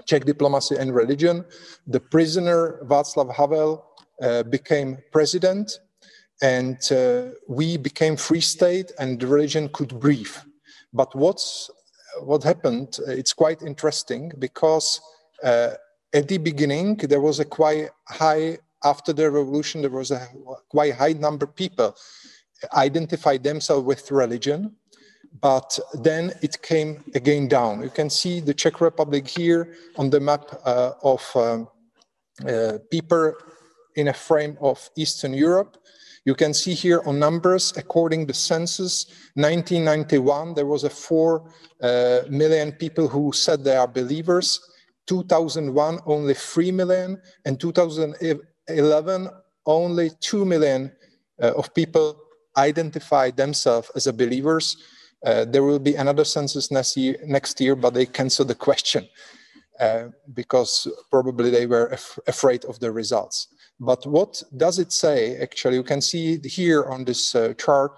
Czech diplomacy and religion. The prisoner Václav Havel became president, and we became free state, and the religion could breathe. But what happened, it's quite interesting, because at the beginning, there was a quite high, after the revolution, there was a quite high number of people identified themselves with religion, but then it came again down. You can see the Czech Republic here on the map of people in a frame of Eastern Europe. You can see here on numbers, according to the census, 1991, there was 4 million people who said they are believers. 2001, only 3 million, and 2011, only 2 million of people identified themselves as a believers. There will be another census next year, but they canceled the question because probably they were afraid of the results. But what does it say? Actually, you can see here on this chart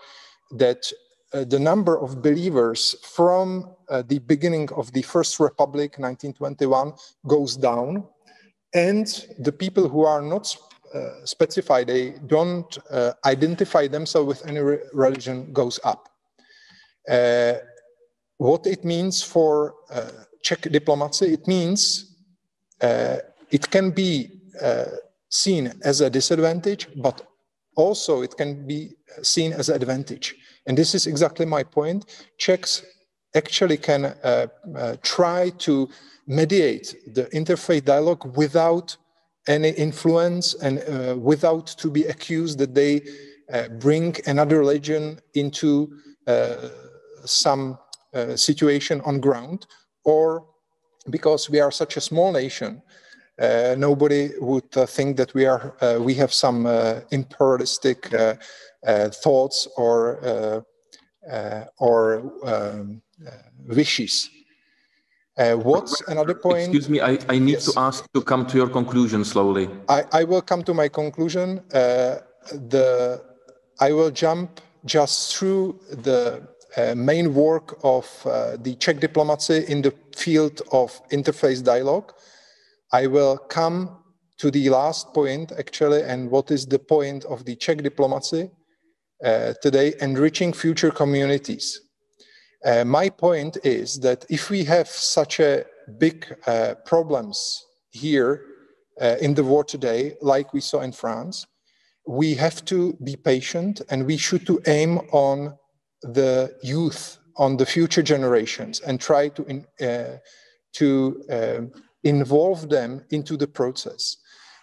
that the number of believers from the beginning of the First Republic, 1921, goes down, and the people who are not specified, they don't identify themselves with any religion, goes up. What it means for Czech diplomacy, it means it can be seen as a disadvantage, but also it can be seen as an advantage. And this is exactly my point. Czechs actually can try to mediate the interfaith dialogue without any influence and without to be accused that they bring another religion into some situation on ground, or because we are such a small nation, nobody would think that we have some imperialistic thoughts or wishes. What's another point? Excuse me, I need to ask to come to your conclusion slowly. I will come to my conclusion. I will jump just through the main work of the Czech diplomacy in the field of interfaith dialogue. I will come to the last point, actually, and what is the point of the Czech diplomacy today, enriching future communities. My point is that if we have such a big problems here in the world today, like we saw in France, we have to be patient, and we should to aim on the youth, on the future generations, and try to involve them into the process.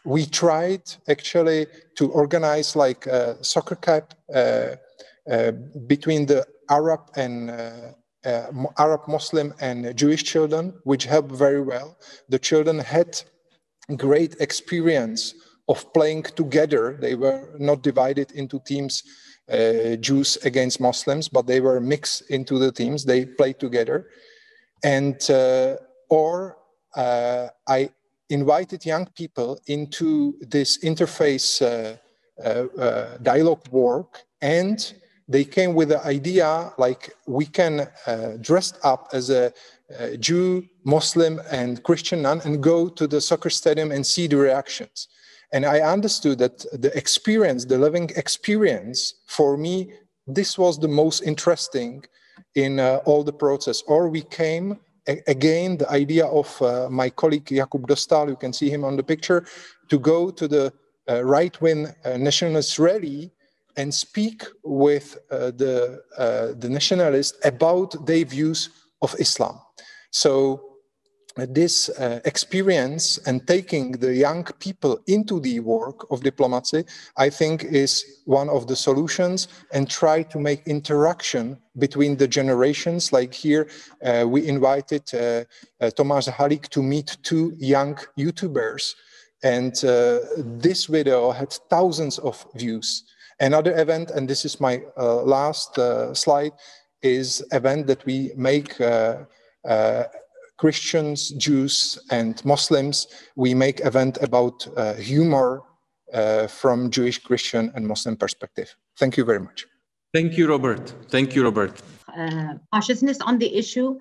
We tried actually to organize like a soccer cup between the Arab and Arab, Muslim, and Jewish children, which helped very well. The children had great experience of playing together. They were not divided into teams, Jews against Muslims, but they were mixed into the teams. They played together. And I invited young people into this interface dialogue work, and they came with the idea like we can dress up as a Jew, Muslim, and Christian nun and go to the soccer stadium and see the reactions. And I understood that the experience, the living experience, for me, this was the most interesting in all the process. Or we came, again, the idea of my colleague Jakub Dostal, you can see him on the picture, to go to the right-wing nationalist rally and speak with the nationalists about their views of Islam. So this experience and taking the young people into the work of diplomacy, I think is one of the solutions, and try to make interaction between the generations. Like here, we invited Tomáš Halík to meet 2 young YouTubers, and this video had thousands of views. Another event, and this is my last slide, is event that we make Christians, Jews, and Muslims. We make event about humor from Jewish, Christian, and Muslim perspective. Thank you very much. Thank you, Robert. Thank you, Robert. Cautiousness on the issue.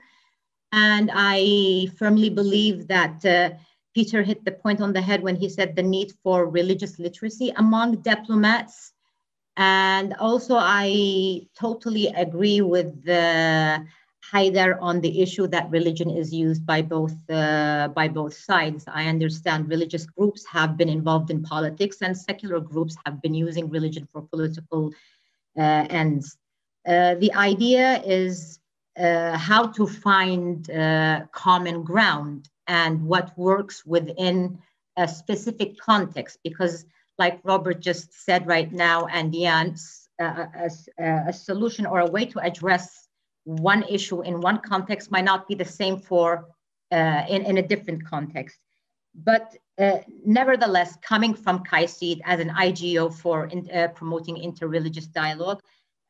And I firmly believe that Peter hit the point on the head when he said the need for religious literacy among diplomats. And also, I totally agree with Haidar on the issue that religion is used by both sides. I understand religious groups have been involved in politics, and secular groups have been using religion for political ends. The idea is how to find common ground and what works within a specific context, because like Robert just said right now, and Jan, a solution or a way to address one issue in one context might not be the same for in a different context. But nevertheless, coming from CAICID as an IGO for promoting interreligious dialogue,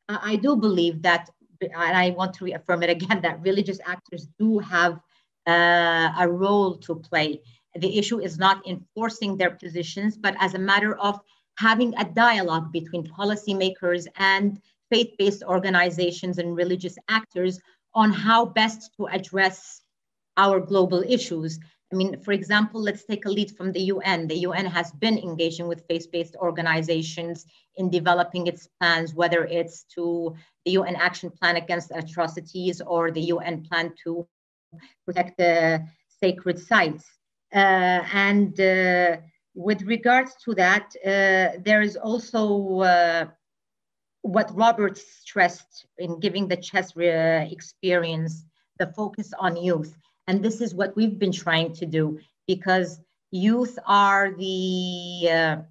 I do believe that, and I want to reaffirm it again, that religious actors do have a role to play. The issue is not enforcing their positions, but as a matter of having a dialogue between policymakers and faith-based organizations and religious actors on how best to address our global issues. I mean, for example, let's take a lead from the UN. The UN has been engaging with faith-based organizations in developing its plans, whether it's to the UN Action Plan Against Atrocities or the UN Plan to protect the sacred sites. With regards to that, there is also what Robert stressed in giving the Czech experience, the focus on youth. And this is what we've been trying to do, because youth are the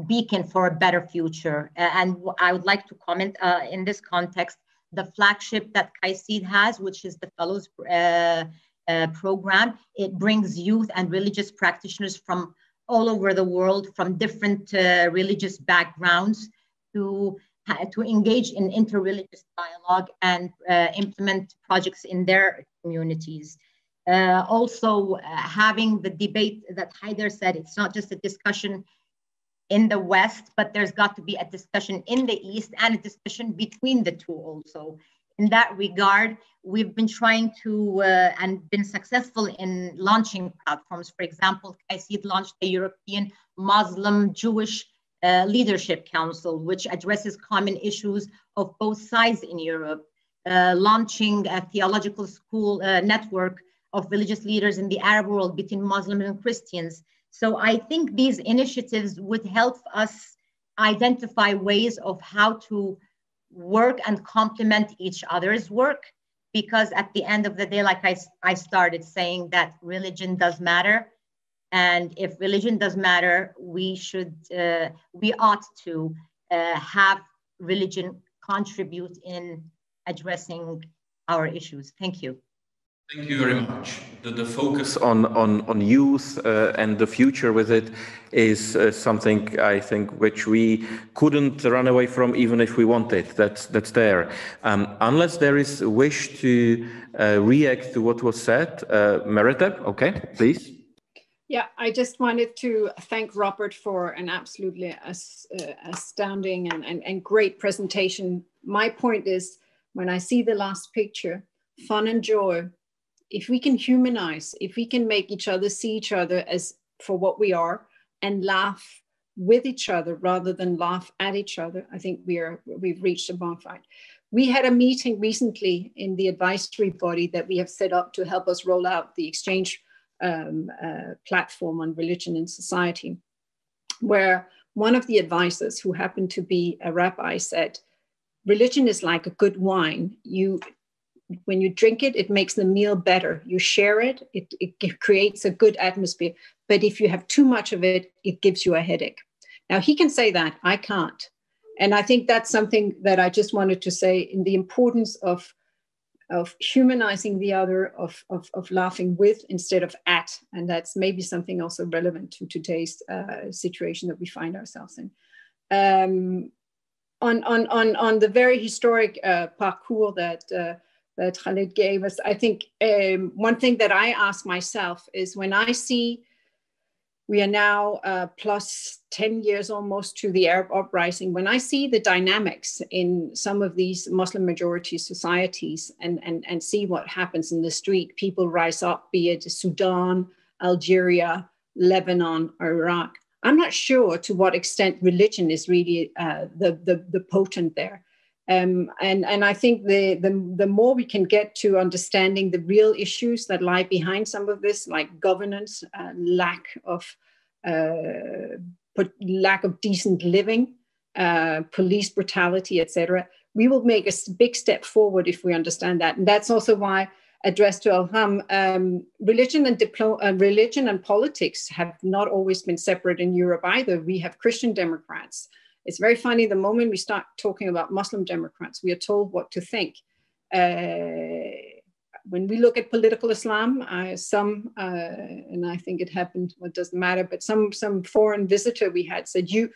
beacon for a better future. And I would like to comment in this context, the flagship that CAICID has, which is the Fellows program. It brings youth and religious practitioners from all over the world, from different religious backgrounds, to engage in interreligious dialogue and implement projects in their communities. Also, having the debate that Haidar said, it's not just a discussion in the West, but there's got to be a discussion in the East and a discussion between the two also. In that regard, we've been trying to and been successful in launching platforms. For example, CAICID launched the European Muslim Jewish Leadership Council, which addresses common issues of both sides in Europe, launching a theological school network of religious leaders in the Arab world between Muslims and Christians. So I think these initiatives would help us identify ways of how to work and complement each other's work, because at the end of the day, like I started saying, that religion does matter. And if religion does matter, we ought to have religion contribute in addressing our issues. Thank you. Thank you very much. The focus on youth and the future with it is something I think which we couldn't run away from even if we wanted. That's there. Unless there is a wish to react to what was said, Merete, okay, please. Yeah, I just wanted to thank Robert for an absolutely astounding and great presentation. My point is, when I see the last picture, fun and joy, if we can humanize, if we can make each other see each other as for what we are and laugh with each other rather than laugh at each other, I think we've reached a bona fide. We had a meeting recently in the advisory body that we have set up to help us roll out the exchange platform on religion and society, where one of the advisors, who happened to be a rabbi, said, religion is like a good wine. When you drink it, it makes the meal better. You share it, it creates a good atmosphere. But if you have too much of it, it gives you a headache. Now, he can say that, I can't. And I think that's something that I just wanted to say in the importance of humanizing the other, of laughing with instead of at. And that's maybe something also relevant to today's situation that we find ourselves in. On the very historic parcours that Khalid gave us, I think one thing that I ask myself is, when I see we are now plus 10 years almost to the Arab uprising, when I see the dynamics in some of these Muslim majority societies and see what happens in the street, people rise up, be it Sudan, Algeria, Lebanon, or Iraq. I'm not sure to what extent religion is really the potent there. And I think the more we can get to understanding the real issues that lie behind some of this, like governance, lack of decent living, police brutality, etc., we will make a big step forward if we understand that. And that's also why, addressed to Elham, religion and politics have not always been separate in Europe either. We have Christian Democrats. It's very funny, the moment we start talking about Muslim Democrats, we are told what to think. When we look at political Islam, and I think it happened, well, it doesn't matter, but some foreign visitor we had said, you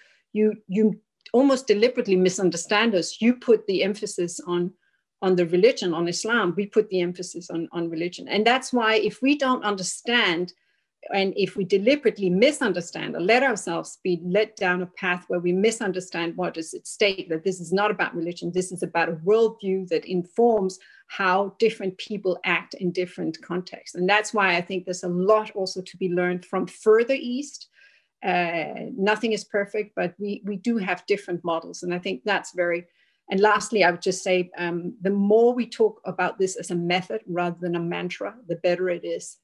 almost deliberately misunderstand us. You put the emphasis on the religion, on Islam. We put the emphasis on religion. And that's why if we don't understand, and if we deliberately misunderstand or let ourselves be led down a path where we misunderstand what is at stake, that this is not about religion, this is about a worldview that informs how different people act in different contexts. And that's why I think there's a lot also to be learned from further east. Nothing is perfect, but we do have different models. And I think that's very, and lastly, I would just say, the more we talk about this as a method rather than a mantra, the better it is.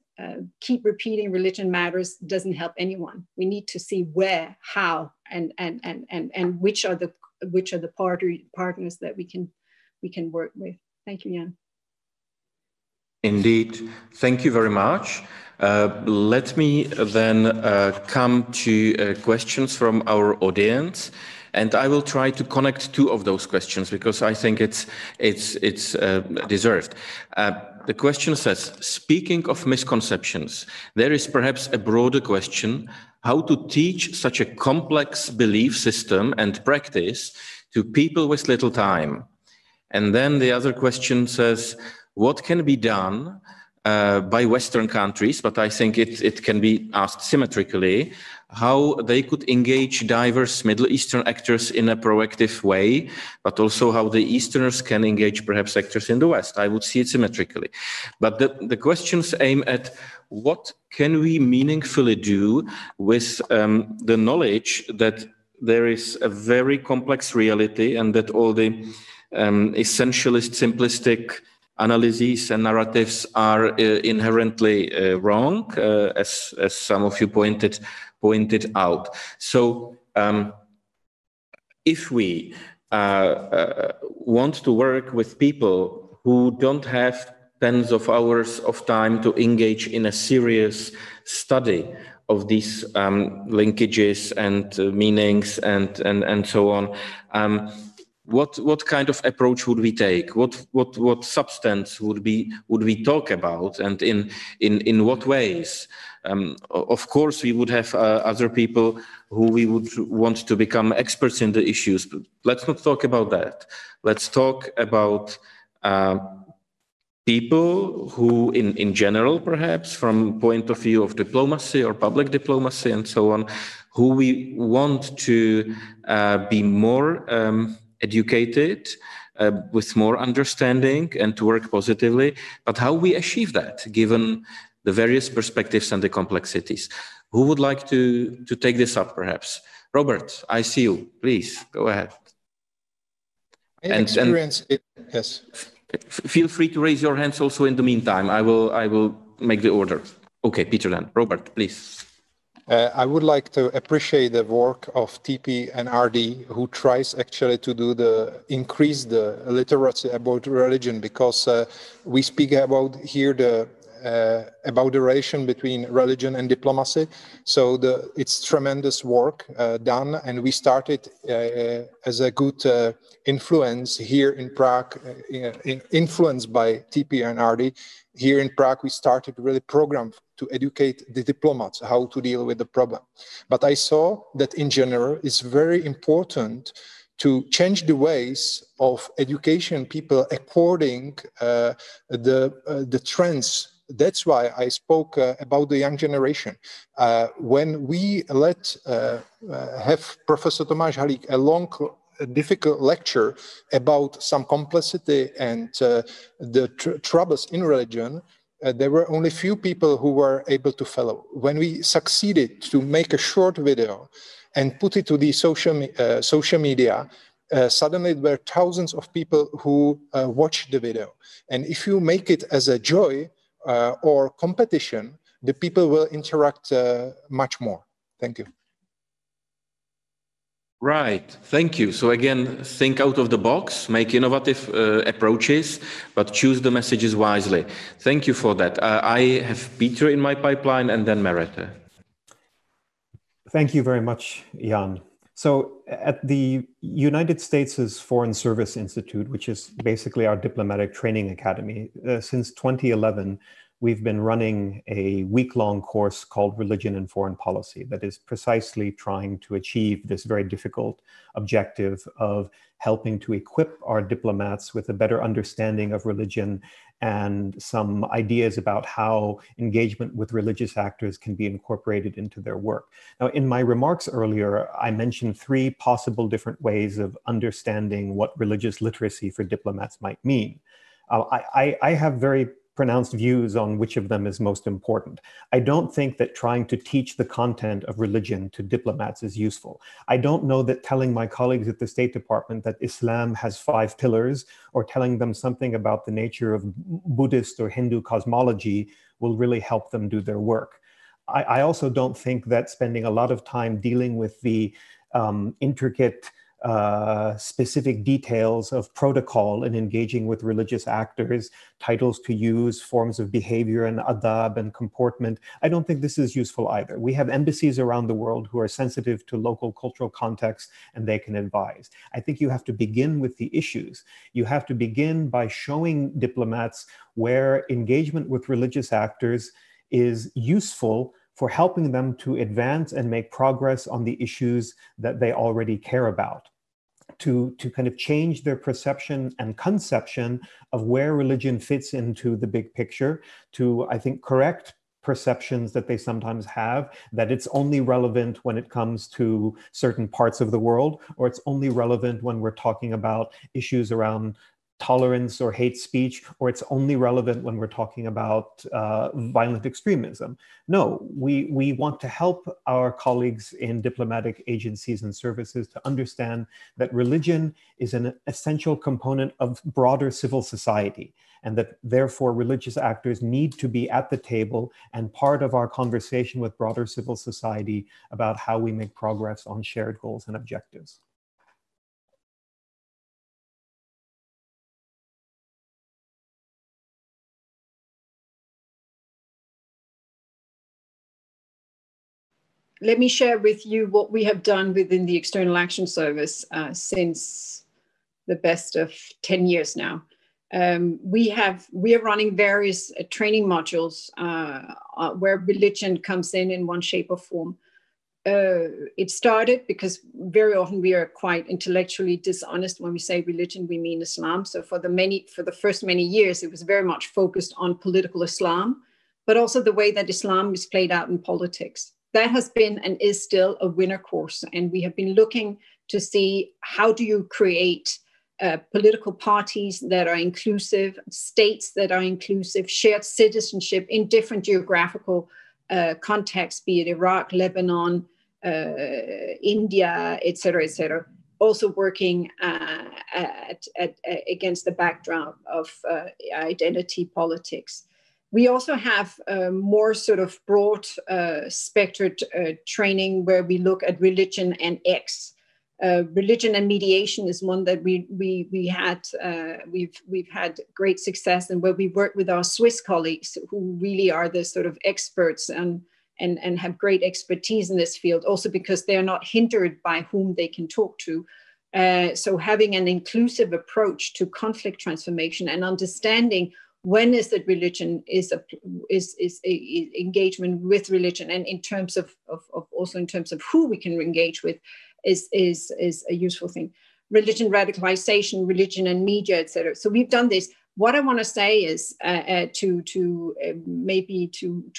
Keep repeating religion matters doesn't help anyone. We need to see where, how, and which are the partners that we can work with. Thank you, Jan. Indeed, thank you very much. Let me then come to questions from our audience, and I will try to connect two of those questions because I think it's deserved. The question says, speaking of misconceptions, there is perhaps a broader question, how to teach such a complex belief system and practice to people with little time. And then the other question says, what can be done by Western countries, but I think it can be asked symmetrically, how they could engage diverse Middle Eastern actors in a proactive way, but also how the Easterners can engage perhaps actors in the West. I would see it symmetrically. But the questions aim at what can we meaningfully do with the knowledge that there is a very complex reality and that all the essentialist, simplistic analyses and narratives are inherently wrong, as some of you pointed out. So if we want to work with people who don't have tens of hours of time to engage in a serious study of these linkages and meanings and so on, what kind of approach would we take? What substance would we talk about, and in what ways? Of course, we would have other people who we would want to become experts in the issues, but let's not talk about that. Let's talk about people who, in general, perhaps from point of view of diplomacy or public diplomacy and so on, who we want to be more educated, with more understanding, and to work positively. But how we achieve that, given the various perspectives and the complexities? Who would like to take this up, perhaps? Robert, I see you. Please, go ahead. Yes. Feel free to raise your hands also in the meantime. I will make the order. Okay, Peter then. Robert, please. I would like to appreciate the work of TP and RD, who tries actually to increase the literacy about religion, because we speak about here about the relation between religion and diplomacy. So it's tremendous work done, and we started as a good influence here in Prague, influenced by TP and RD. Here in Prague, we started really program to educate the diplomats how to deal with the problem. But I saw that in general, it's very important to change the ways of education people according the trends. That's why I spoke about the young generation. When we have Professor Tomáš Halík a long, difficult lecture about some complexity and the troubles in religion, there were only few people who were able to follow. When we succeeded to make a short video and put it to the social media, suddenly there were thousands of people who watched the video. And if you make it as a joy or competition, the people will interact much more. Thank you. Right, thank you. So again, think out of the box, make innovative approaches, but choose the messages wisely. Thank you for that. I have Peter in my pipeline, and then Merete. Thank you very much, Jan. So at the United States' Foreign Service Institute, which is basically our diplomatic training academy, since 2011, we've been running a week-long course called Religion and Foreign Policy that is precisely trying to achieve this very difficult objective of helping to equip our diplomats with a better understanding of religion and some ideas about how engagement with religious actors can be incorporated into their work. Now, in my remarks earlier, I mentioned 3 possible different ways of understanding what religious literacy for diplomats might mean. I have very pronounced views on which of them is most important. I don't think that trying to teach the content of religion to diplomats is useful. I don't know that telling my colleagues at the State Department that Islam has 5 pillars, or telling them something about the nature of Buddhist or Hindu cosmology will really help them do their work. I also don't think that spending a lot of time dealing with the intricate specific details of protocol in engaging with religious actors, titles to use, forms of behavior and adab and comportment. I don't think this is useful either. We have embassies around the world who are sensitive to local cultural context, and they can advise. I think you have to begin with the issues. You have to begin by showing diplomats where engagement with religious actors is useful for helping them to advance and make progress on the issues that they already care about, to kind of change their perception and conception of where religion fits into the big picture, to, I think, correct perceptions that they sometimes have, that it's only relevant when it comes to certain parts of the world, or it's only relevant when we're talking about issues around tolerance or hate speech, or it's only relevant when we're talking about violent extremism. No, we want to help our colleagues in diplomatic agencies and services to understand that religion is an essential component of broader civil society, and that therefore religious actors need to be at the table and part of our conversation with broader civil society about how we make progress on shared goals and objectives. Let me share with you what we have done within the External Action Service since the best of 10 years now. We are running various training modules where religion comes in one shape or form. It started because very often we are quite intellectually dishonest when we say religion, we mean Islam. So for the first many years, it was very much focused on political Islam, but also the way that Islam is played out in politics. That has been and is still a winner course. And we have been looking to see how do you create political parties that are inclusive, states that are inclusive, shared citizenship in different geographical contexts, be it Iraq, Lebanon, India, et cetera, also working against the backdrop of identity politics. We also have more sort of broad spectred training where we look at religion and X. Religion and mediation is one that we've had great success, and where we work with our Swiss colleagues who really are the sort of experts and have great expertise in this field, also because they're not hindered by whom they can talk to. So having an inclusive approach to conflict transformation and understanding when is that religion is engagement with religion, and in terms of also in terms of who we can engage with, is a useful thing. Religion radicalization, religion and media, etc. So we've done this. What I want to say is to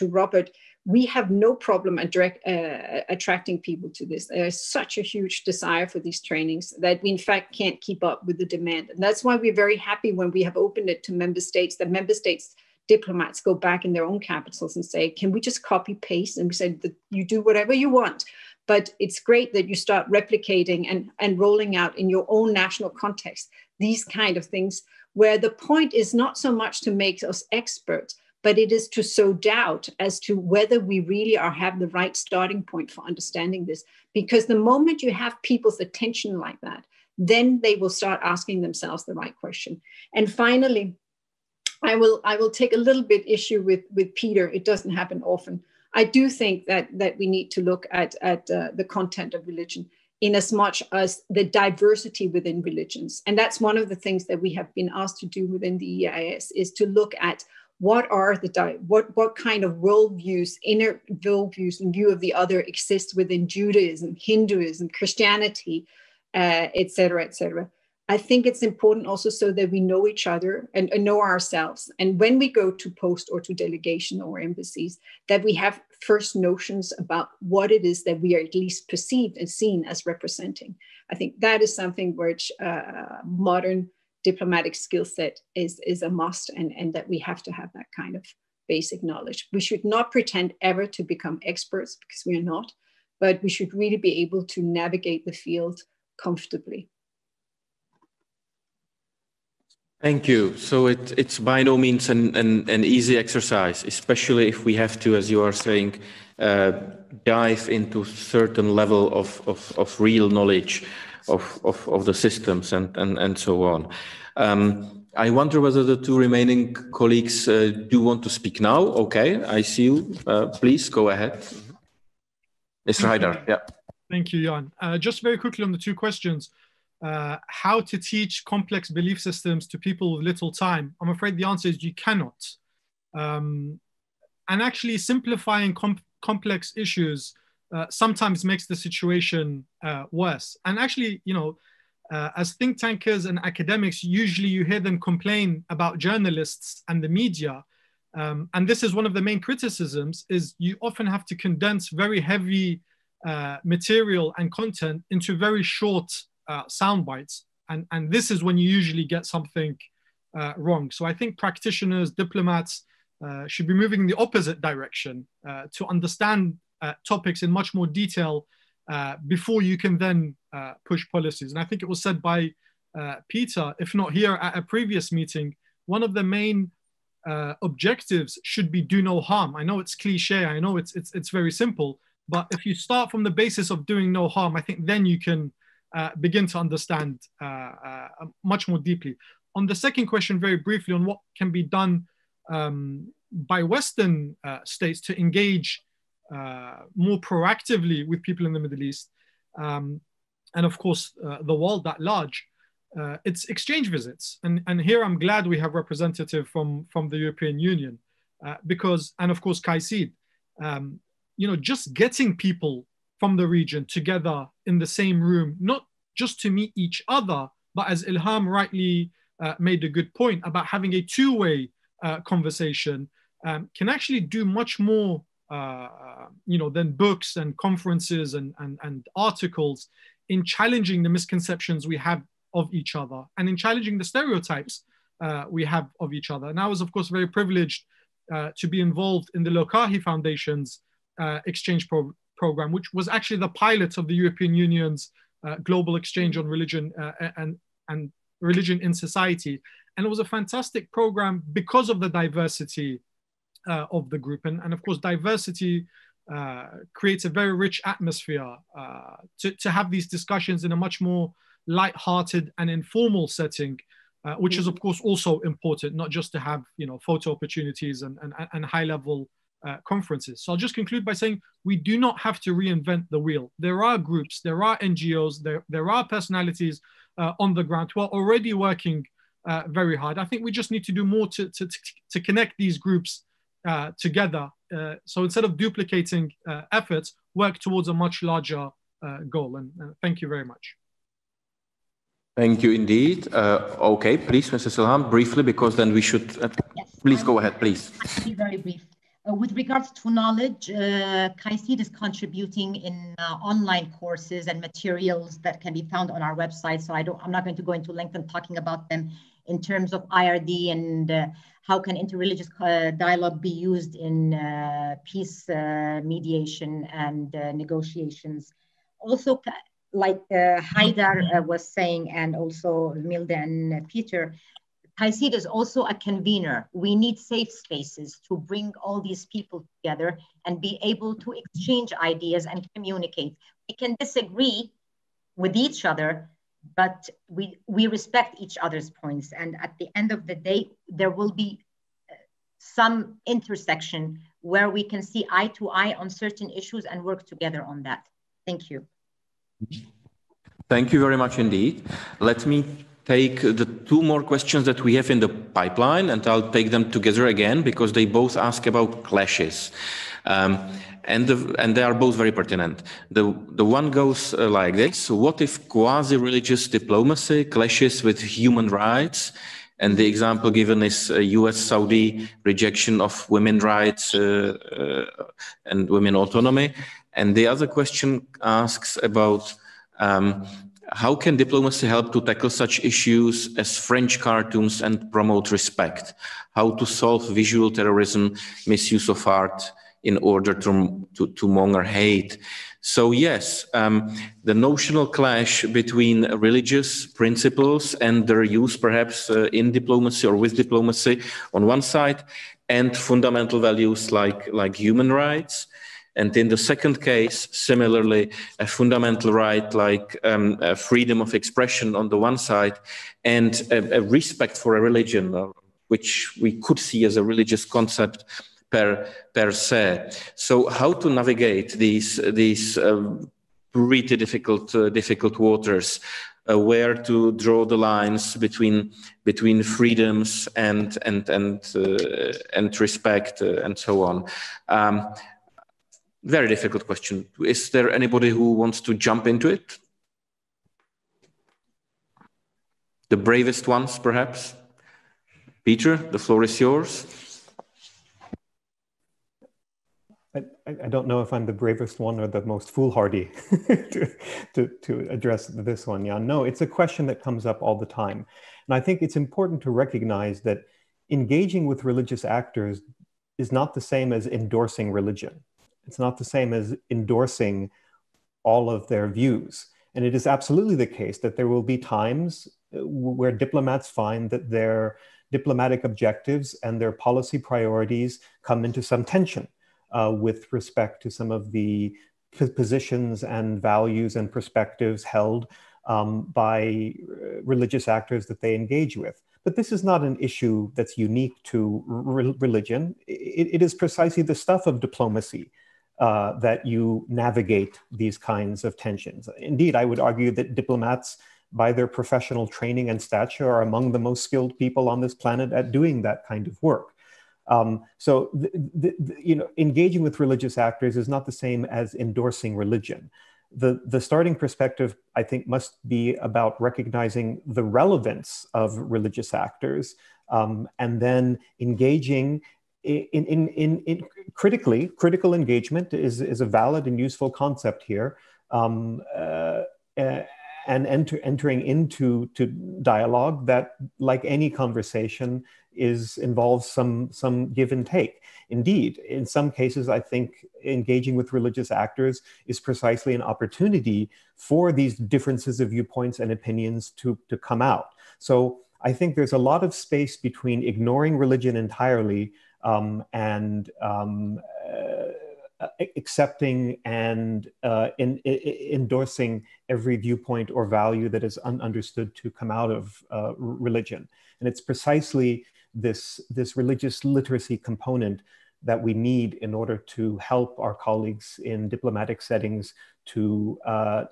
Robert, we have no problem attracting people to this. There's such a huge desire for these trainings that we in fact can't keep up with the demand. And that's why we're very happy when we have opened it to member states, that member states diplomats go back in their own capitals and say, can we just copy paste? And we said that you do whatever you want. But it's great that you start replicating and rolling out in your own national context these kind of things, where the point is not so much to make us experts, but it is to sow doubt as to whether we really have the right starting point for understanding this. Because the moment you have people's attention like that, then they will start asking themselves the right question. And finally, I will take a little bit issue with Peter. It doesn't happen often. I do think that we need to look at the content of religion in as much as the diversity within religions. And that's one of the things that we have been asked to do within the EIS, is to look at what kind of worldviews, inner worldviews in view of the other exist within Judaism, Hinduism, Christianity, et cetera, et cetera. I think it's important also so that we know each other and know ourselves. And when we go to post or to delegation or embassies, that we have first notions about what it is that we are at least perceived and seen as representing. I think that is something which modern diplomatic skill set is a must, and that we have to have that kind of basic knowledge. We should not pretend ever to become experts, because we are not, but we should really be able to navigate the field comfortably. Thank you. So it's by no means an easy exercise, especially if we have to, as you are saying, dive into certain level of real knowledge of the systems and so on. I wonder whether the two remaining colleagues do want to speak now. Okay, I see you. Please go ahead. Mr. Haidar, yeah. Thank you, Jan. Just very quickly on the two questions. How to teach complex belief systems to people with little time? I'm afraid the answer is you cannot. And actually simplifying complex issues sometimes makes the situation worse. And actually, you know, as think tankers and academics, usually you hear them complain about journalists and the media. And this is one of the main criticisms, is you often have to condense very heavy material and content into very short sound bites, and this is when you usually get something wrong. So I think practitioners, diplomats should be moving in the opposite direction to understand topics in much more detail before you can then push policies. And I think it was said by Peter, if not here at a previous meeting, one of the main objectives should be do no harm. I know it's cliche, I know it's very simple, but if you start from the basis of doing no harm, I think then you can begin to understand much more deeply. On the second question, very briefly, on what can be done by Western states to engage more proactively with people in the Middle East, and of course the world at large. it's exchange visits. And here I'm glad we have representative from the European Union because, and of course, Kaisid, just getting people from the region together in the same room, not just to meet each other, but as Ilham rightly made a good point about having a two-way conversation, can actually do much more, than books and conferences and articles in challenging the misconceptions we have of each other and in challenging the stereotypes we have of each other. And I was, of course, very privileged to be involved in the Lokahi Foundation's exchange program, which was actually the pilot of the European Union's global exchange on religion and religion in society. And it was a fantastic program because of the diversity of the group. And of course, diversity creates a very rich atmosphere to have these discussions in a much more light-hearted and informal setting, which is of course also important, not just to have photo opportunities and high-level conferences. So I'll just conclude by saying we do not have to reinvent the wheel. There are groups, there are NGOs, there are personalities on the ground who are already working very hard. I think we just need to do more to connect these groups together. So instead of duplicating efforts, work towards a much larger goal. And thank you very much. Thank you indeed. Okay, please, Mrs. Ilham, briefly, because then we should, yes, please go ahead, please. I'll be very brief. With regards to knowledge, Kaisid is contributing in online courses and materials that can be found on our website. So I'm not going to go into length and talking about them in terms of IRD and how can interreligious dialogue be used in peace mediation and negotiations. Also, like Haidar was saying, and also Milde and Peter, Kaisid is also a convener. We need safe spaces to bring all these people together and be able to exchange ideas and communicate. We can disagree with each other, but we respect each other's points. And at the end of the day, there will be some intersection where we can see eye to eye on certain issues and work together on that. Thank you. Thank you very much indeed. Let me take the two more questions that we have in the pipeline, and I'll take them together again because they both ask about clashes. And they are both very pertinent. The one goes like this: what if quasi-religious diplomacy clashes with human rights? And the example given is US-Saudi rejection of women's rights and women autonomy. And the other question asks about how can diplomacy help to tackle such issues as French cartoons and promote respect? How to solve visual terrorism, misuse of art in order to monger hate? So yes, the notional clash between religious principles and their use perhaps in diplomacy or with diplomacy on one side, and fundamental values like human rights. And in the second case, similarly, a fundamental right like freedom of expression on the one side, and a respect for a religion, which we could see as a religious concept per se. So how to navigate these pretty difficult waters, where to draw the lines between freedoms and respect and so on. Very difficult question. Is there anybody who wants to jump into it? The bravest ones, perhaps? Peter, the floor is yours. I don't know if I'm the bravest one or the most foolhardy to address this one. Yeah, no, it's a question that comes up all the time. And I think it's important to recognize that engaging with religious actors is not the same as endorsing religion. It's not the same as endorsing all of their views. And it is absolutely the case that there will be times where diplomats find that their diplomatic objectives and their policy priorities come into some tension with respect to some of the positions and values and perspectives held by religious actors that they engage with. But this is not an issue that's unique to religion. It is precisely the stuff of diplomacy that you navigate these kinds of tensions. Indeed, I would argue that diplomats by their professional training and stature, are among the most skilled people on this planet at doing that kind of work. So, engaging with religious actors is not the same as endorsing religion. The starting perspective, I think, must be about recognizing the relevance of religious actors, and then engaging in critical engagement is a valid and useful concept here, and entering into dialogue that, like any conversation, involves some give and take. Indeed, in some cases, I think engaging with religious actors is precisely an opportunity for these differences of viewpoints and opinions to come out. So I think there's a lot of space between ignoring religion entirely and accepting and endorsing every viewpoint or value that is understood to come out of religion. And it's precisely this religious literacy component that we need in order to help our colleagues in diplomatic settings to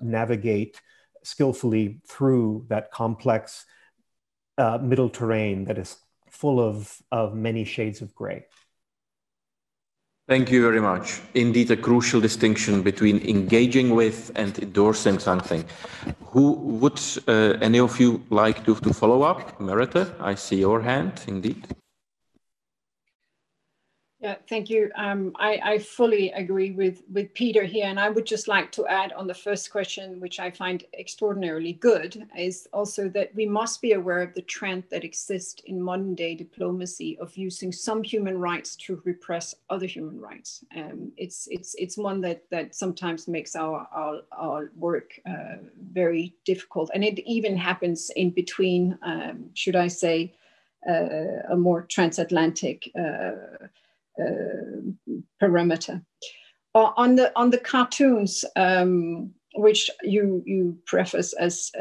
navigate skillfully through that complex middle terrain that is full of many shades of gray. Thank you very much. Indeed, a crucial distinction between engaging with and endorsing something. Who would any of you like to follow up? Merete, I see your hand, indeed. Yeah, thank you. I fully agree with Peter here, and I would just like to add on the first question, which I find extraordinarily good, is also that we must be aware of the trend that exists in modern day diplomacy of using some human rights to repress other human rights. It's one that sometimes makes our work very difficult, and it even happens in between, should I say, a more transatlantic perimeter. On the cartoons, which you preface as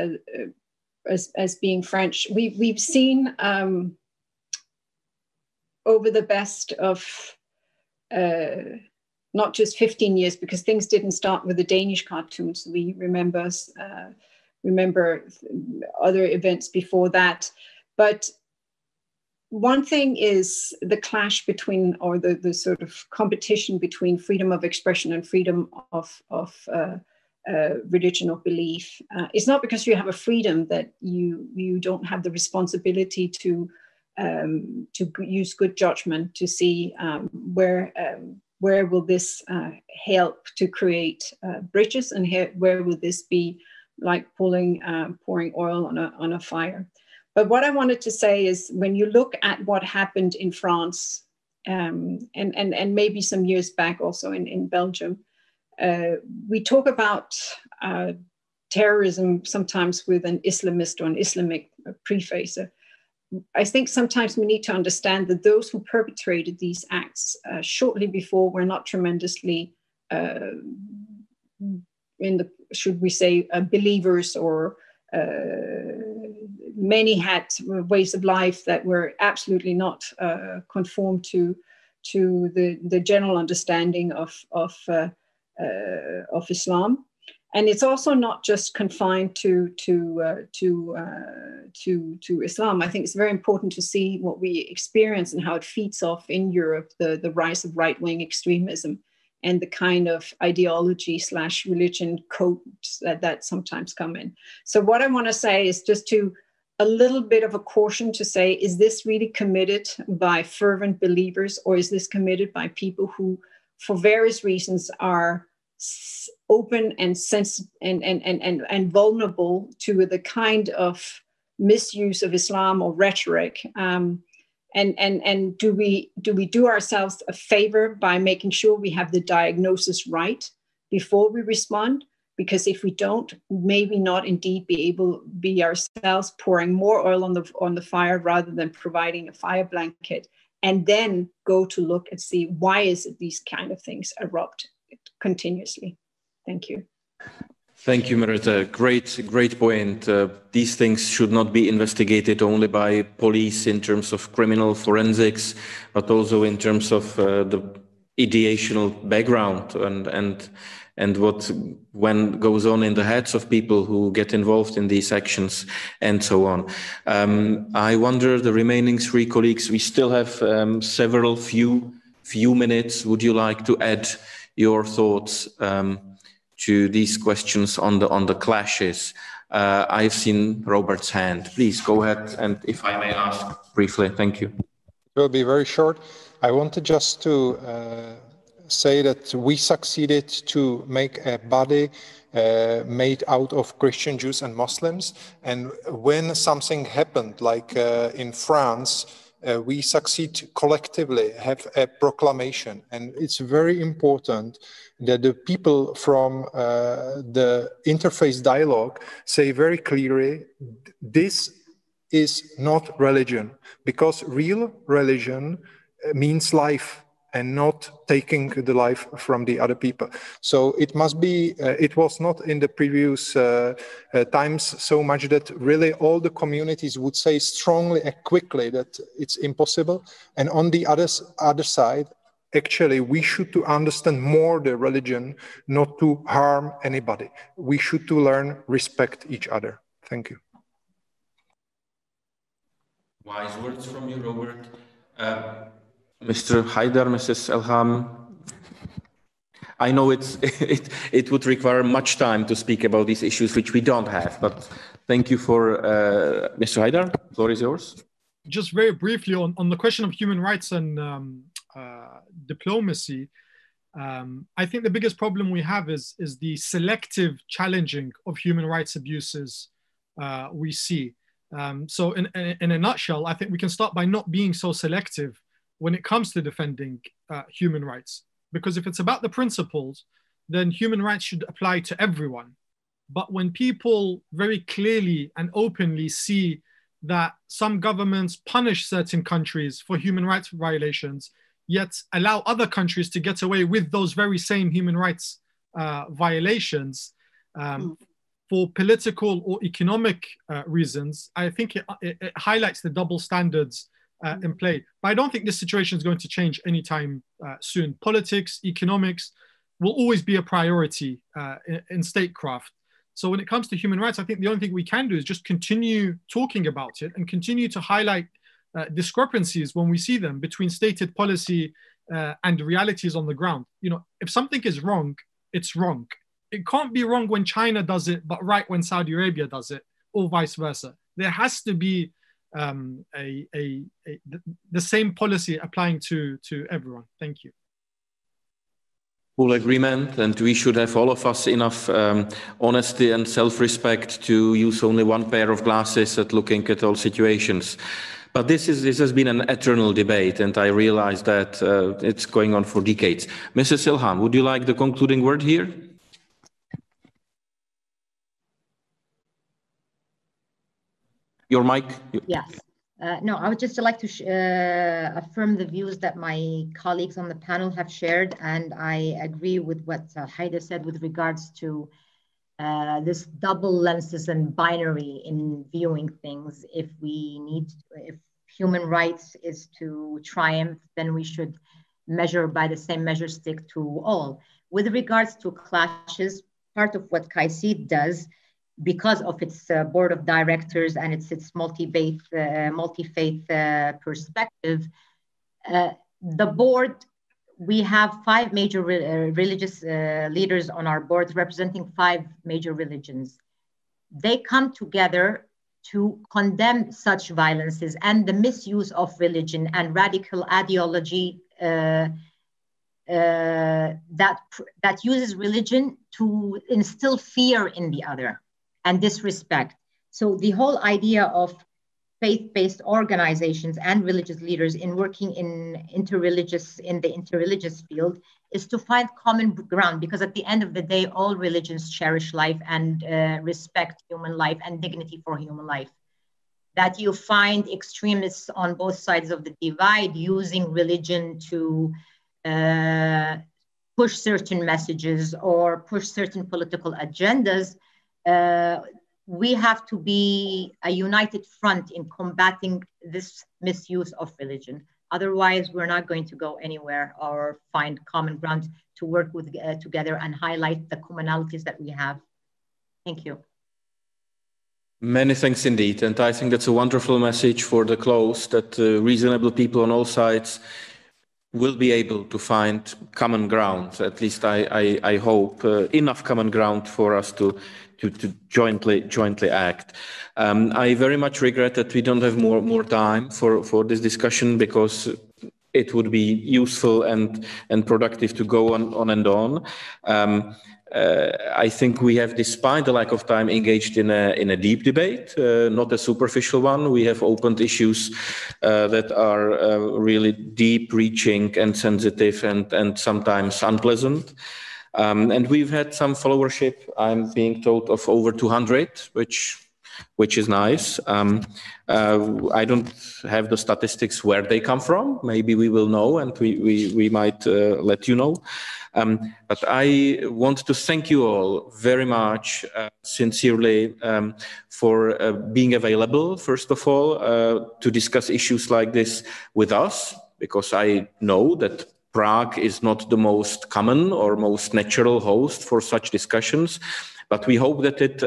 being French, we've seen over the best of not just 15 years, because things didn't start with the Danish cartoons. We remember other events before that, but one thing is the clash between, or the sort of competition between freedom of expression and freedom of religion or belief. It's not because you have a freedom that you don't have the responsibility to use good judgment to see where will this help to create bridges, and where will this be like pouring oil on a fire. But what I wanted to say is, when you look at what happened in France, and maybe some years back also in Belgium, we talk about terrorism sometimes with an Islamist or an Islamic preface. I think sometimes we need to understand that those who perpetrated these acts shortly before were not tremendously should we say, believers, or many had ways of life that were absolutely not conform to the general understanding of Islam. And it's also not just confined to Islam. I think it's very important to see what we experience and how it feeds off in Europe, the rise of right-wing extremism and the kind of ideology/religion codes that sometimes come in. So what I want to say is just a little bit of a caution to say, is this really committed by fervent believers, or is this committed by people who, for various reasons, are open and and vulnerable to the kind of misuse of Islam or rhetoric? And do we do ourselves a favor by making sure we have the diagnosis right before we respond? Because if we don't, maybe not indeed be ourselves pouring more oil on the fire rather than providing a fire blanket, and then go to look and see why is it these kind of things erupt continuously. Thank you. Thank you, Merete. Great point. These things should not be investigated only by police in terms of criminal forensics, but also in terms of the ideational background and what when goes on in the heads of people who get involved in these actions and so on. I wonder, the remaining three colleagues, we still have few minutes. Would you like to add your thoughts to these questions on the clashes? I've seen Robert's hand. Please go ahead, and if I may ask briefly, thank you. It will be very short. I wanted just to say that we succeeded to make a body made out of Christian Jews and Muslims. And when something happened, like in France, we succeed collectively, have a proclamation. And it's very important that the people from the interfaith dialogue say very clearly, this is not religion, because real religion means life and not taking the life from the other people. So it must be, it was not in the previous times so much that really all the communities would say strongly and quickly that it's impossible. And on the other side, actually, we should to understand more the religion, not to harm anybody. We should to learn respect each other. Thank you. Wise words from you, Robert. Mr. Haidar, Mrs. Elham, I know it would require much time to speak about these issues, which we don't have, but thank you for Mr. Haidar. The floor is yours. Just very briefly on the question of human rights and diplomacy, I think the biggest problem we have is the selective challenging of human rights abuses we see. So in a nutshell, I think we can start by not being so selective when it comes to defending human rights. Because if it's about the principles, then human rights should apply to everyone. But when people very clearly and openly see that some governments punish certain countries for human rights violations, yet allow other countries to get away with those very same human rights violations, for political or economic reasons, I think it highlights the double standards in play. But I don't think this situation is going to change anytime soon. Politics, economics will always be a priority in statecraft. So when it comes to human rights, I think the only thing we can do is just continue talking about it and continue to highlight discrepancies when we see them between stated policy and realities on the ground. You know, if something is wrong, it's wrong. It can't be wrong when China does it, but right when Saudi Arabia does it, or vice versa. There has to be the same policy applying to everyone. Thank you. Full agreement, and we should have, all of us, enough honesty and self-respect to use only one pair of glasses at looking at all situations. But this has been an eternal debate, and I realize that it's going on for decades. Mrs. Ilham, would you like the concluding word here? Your mic? Yes. No, I would just like to affirm the views that my colleagues on the panel have shared, and I agree with what Haidar said with regards to this double lenses and binary in viewing things. If human rights is to triumph, then we should measure by the same measure stick to all. With regards to clashes, part of what CAICID does, because of its board of directors and its multi-faith perspective, the board, we have 5 major religious leaders on our board representing 5 major religions. They come together to condemn such violences and the misuse of religion and radical ideology that uses religion to instill fear in the other and disrespect. So the whole idea of faith-based organizations and religious leaders in working in the interreligious field is to find common ground, because at the end of the day, all religions cherish life and respect human life and dignity for human life. That you find extremists on both sides of the divide using religion to push certain messages or push certain political agendas, we have to be a united front in combating this misuse of religion. Otherwise, we're not going to go anywhere or find common ground to work with together and highlight the commonalities that we have. Thank you. Many thanks indeed. And I think that's a wonderful message for the close, that reasonable people on all sides will be able to find common ground. At least I hope enough common ground for us to jointly act. I very much regret that we don't have more time for this discussion, because it would be useful and productive to go on and on. I think we have, despite the lack of time, engaged in a deep debate, not a superficial one. We have opened issues that are really deep, reaching and sensitive and sometimes unpleasant. And we've had some followership, I'm being told, of over 200, which is nice. I don't have the statistics where they come from. Maybe we will know, and we might let you know. But I want to thank you all very much, sincerely, for being available, first of all, to discuss issues like this with us, because I know that Prague is not the most common or most natural host for such discussions. But we hope that it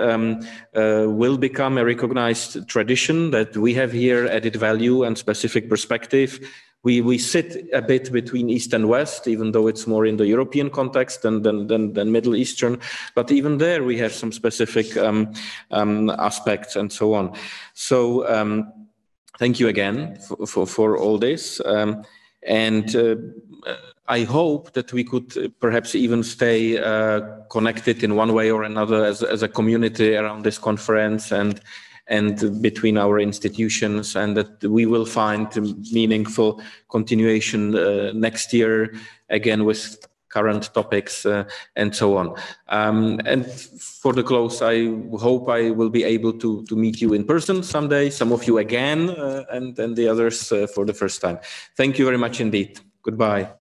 will become a recognized tradition, that we have here added value and specific perspective. We sit a bit between East and West, even though it's more in the European context than Middle Eastern. But even there, we have some specific aspects and so on. So thank you again for all this. And I hope that we could perhaps even stay connected in one way or another as a community around this conference and between our institutions, and that we will find meaningful continuation next year, again with current topics and so on. And for the close, I hope I will be able to meet you in person someday, some of you again, and then the others for the first time. Thank you very much indeed. Goodbye.